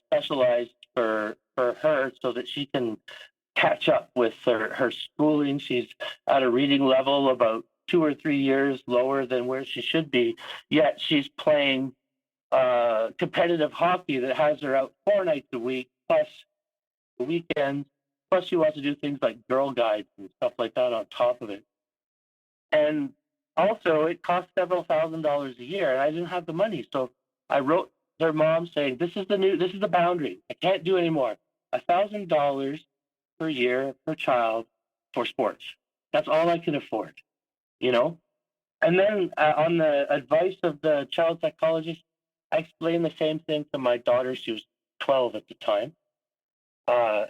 specialized for her so that she can catch up with her schooling. She's at a reading level about 2 or 3 years lower than where she should be, yet she's playing competitive hockey that has her out 4 nights a week, plus the weekends, plus she wants to do things like Girl Guides and stuff like that on top of it. And also, it costs several $1,000s a year, and I didn't have the money. So I wrote their mom saying, this is the boundary. I can't do anymore. $1,000 per year per child for sports. That's all I can afford, you know? And then on the advice of the child psychologist, I explained the same thing to my daughter. She was 12 at the time.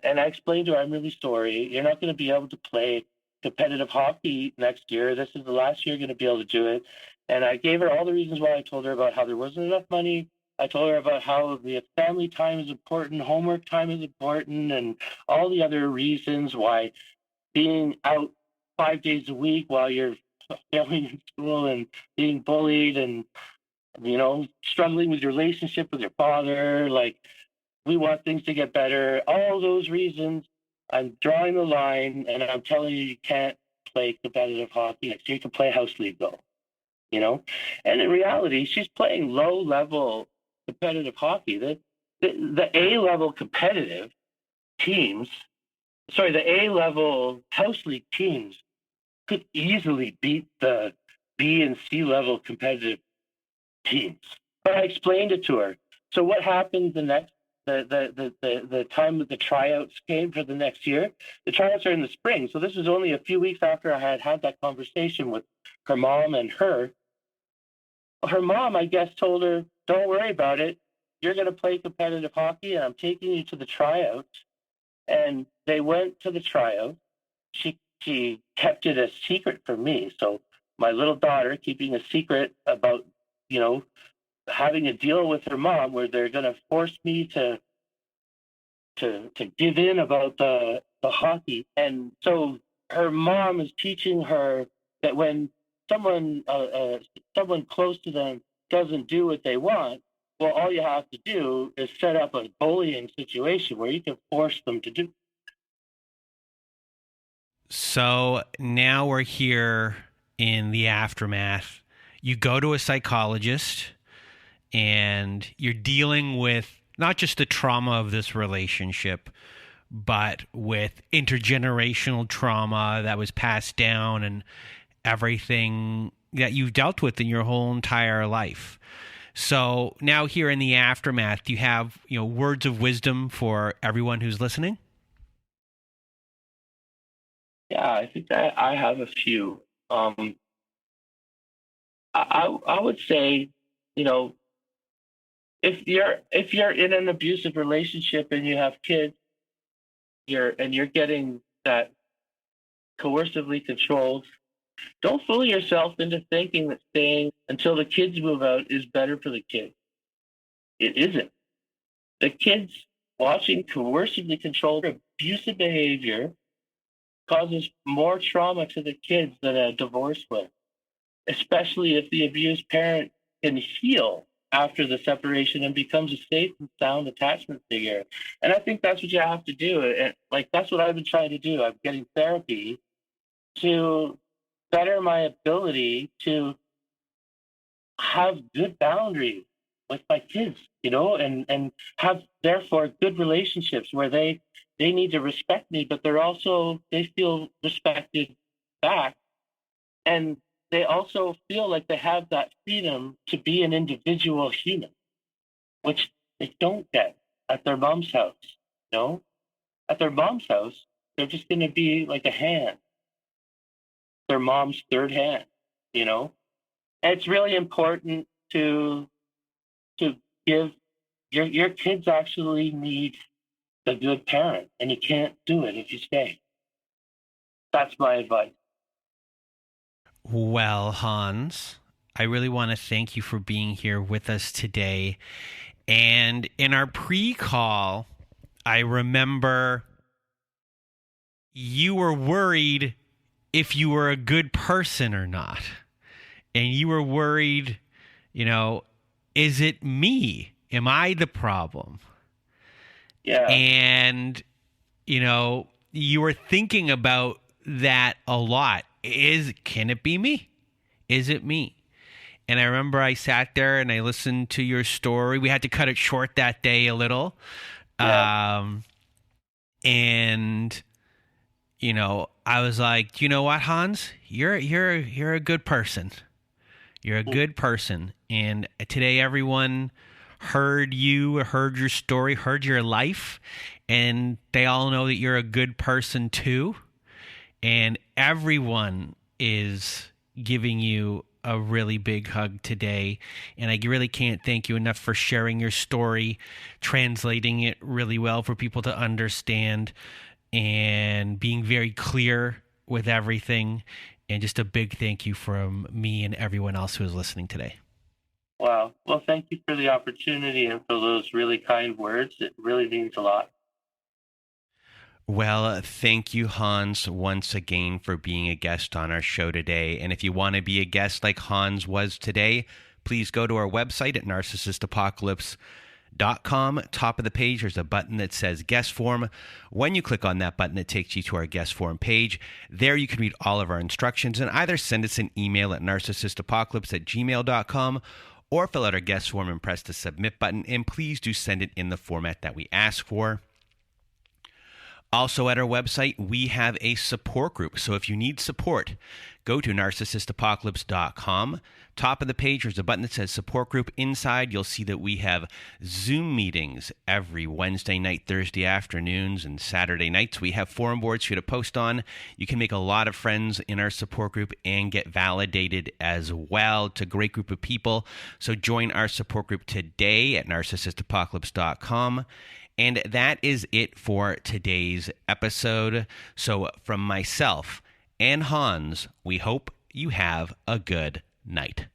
And I explained to her, I'm really sorry. You're not going to be able to play competitive hockey next year. This is the last year you're going to be able to do it. And I gave her all the reasons why. I told her about how there wasn't enough money. I told her about how the family time is important, homework time is important, and all the other reasons why being out 5 days a week while you're failing in school and being bullied and, you know, struggling with your relationship with your father, like, we want things to get better. All those reasons, I'm drawing the line, and I'm telling you, you can't play competitive hockey next year. You can play house league, though, you know? And in reality, she's playing low-level competitive hockey. The A-level competitive teams, the A-level house league teams could easily beat the B and C-level competitive teams. But I explained it to her. So what happened the time that the tryouts came for the next year? The tryouts are in the spring. So this was only a few weeks after I had that conversation with her mom and her. Her mom, I guess, told her, don't worry about it. You're going to play competitive hockey, and I'm taking you to the tryouts. And they went to the tryout. She kept it a secret from me. So my little daughter keeping a secret about, you know, having a deal with her mom where they're going to force me to give in about the hockey. And so her mom is teaching her that when someone close to them doesn't do what they want, well, all you have to do is set up a bullying situation where you can force them to do. So now we're here in the aftermath. You go to a psychologist and you're dealing with not just the trauma of this relationship, but with intergenerational trauma that was passed down and everything that you've dealt with in your whole entire life. So now here in the aftermath, do you have, words of wisdom for everyone who's listening? Yeah, I think that I have a few. I would say, if you're in an abusive relationship and you have kids, you're getting that coercively controlled, don't fool yourself into thinking that staying until the kids move out is better for the kids. It isn't. The kids watching coercively controlled abusive behavior causes more trauma to the kids than a divorce would, especially if the abused parent can heal after the separation and becomes a safe and sound attachment figure. And I think that's what you have to do. And that's what I've been trying to do. I'm getting therapy to better my ability to have good boundaries with my kids, and have therefore good relationships where they need to respect me, but they feel respected back. And they also feel like they have that freedom to be an individual human, which they don't get at their mom's house. At their mom's house, they're just going to be like a hand, their mom's third hand, And it's really important to give your kids actually need a good parent, and you can't do it if you stay. That's my advice. Well, Hans, I really want to thank you for being here with us today. And in our pre-call, I remember you were worried if you were a good person or not. And you were worried, is it me? Am I the problem? Yeah. And, you were thinking about that a lot. Can it be me? Is it me? And I remember I sat there and I listened to your story. We had to cut it short that day a little. Yeah. And, I was like, you know what, Hans? You're a good person. You're a good person. And today everyone heard your story, heard your life, and they all know that you're a good person too. And everyone is giving you a really big hug today. And I really can't thank you enough for sharing your story, translating it really well for people to understand, and being very clear with everything. And just a big thank you from me and everyone else who is listening today. Wow. Well, thank you for the opportunity and for those really kind words. It really means a lot. Well, thank you, Hans, once again for being a guest on our show today. And if you want to be a guest like Hans was today, please go to our website at narcissistapocalypse.com. Top of the page, there's a button that says guest form. When you click on that button, it takes you to our guest form page. There you can read all of our instructions and either send us an email at narcissistapocalypse@gmail.com or fill out our guest form and press the submit button. And please do send it in the format that we ask for. Also at our website, we have a support group. So if you need support, go to narcissistapocalypse.com. Top of the page, there's a button that says support group. Inside, you'll see that we have Zoom meetings every Wednesday night, Thursday afternoons, and Saturday nights. We have forum boards for you to post on. You can make a lot of friends in our support group and get validated as well. It's a great group of people. So join our support group today at narcissistapocalypse.com. And that is it for today's episode. So from myself and Hans, we hope you have a good night.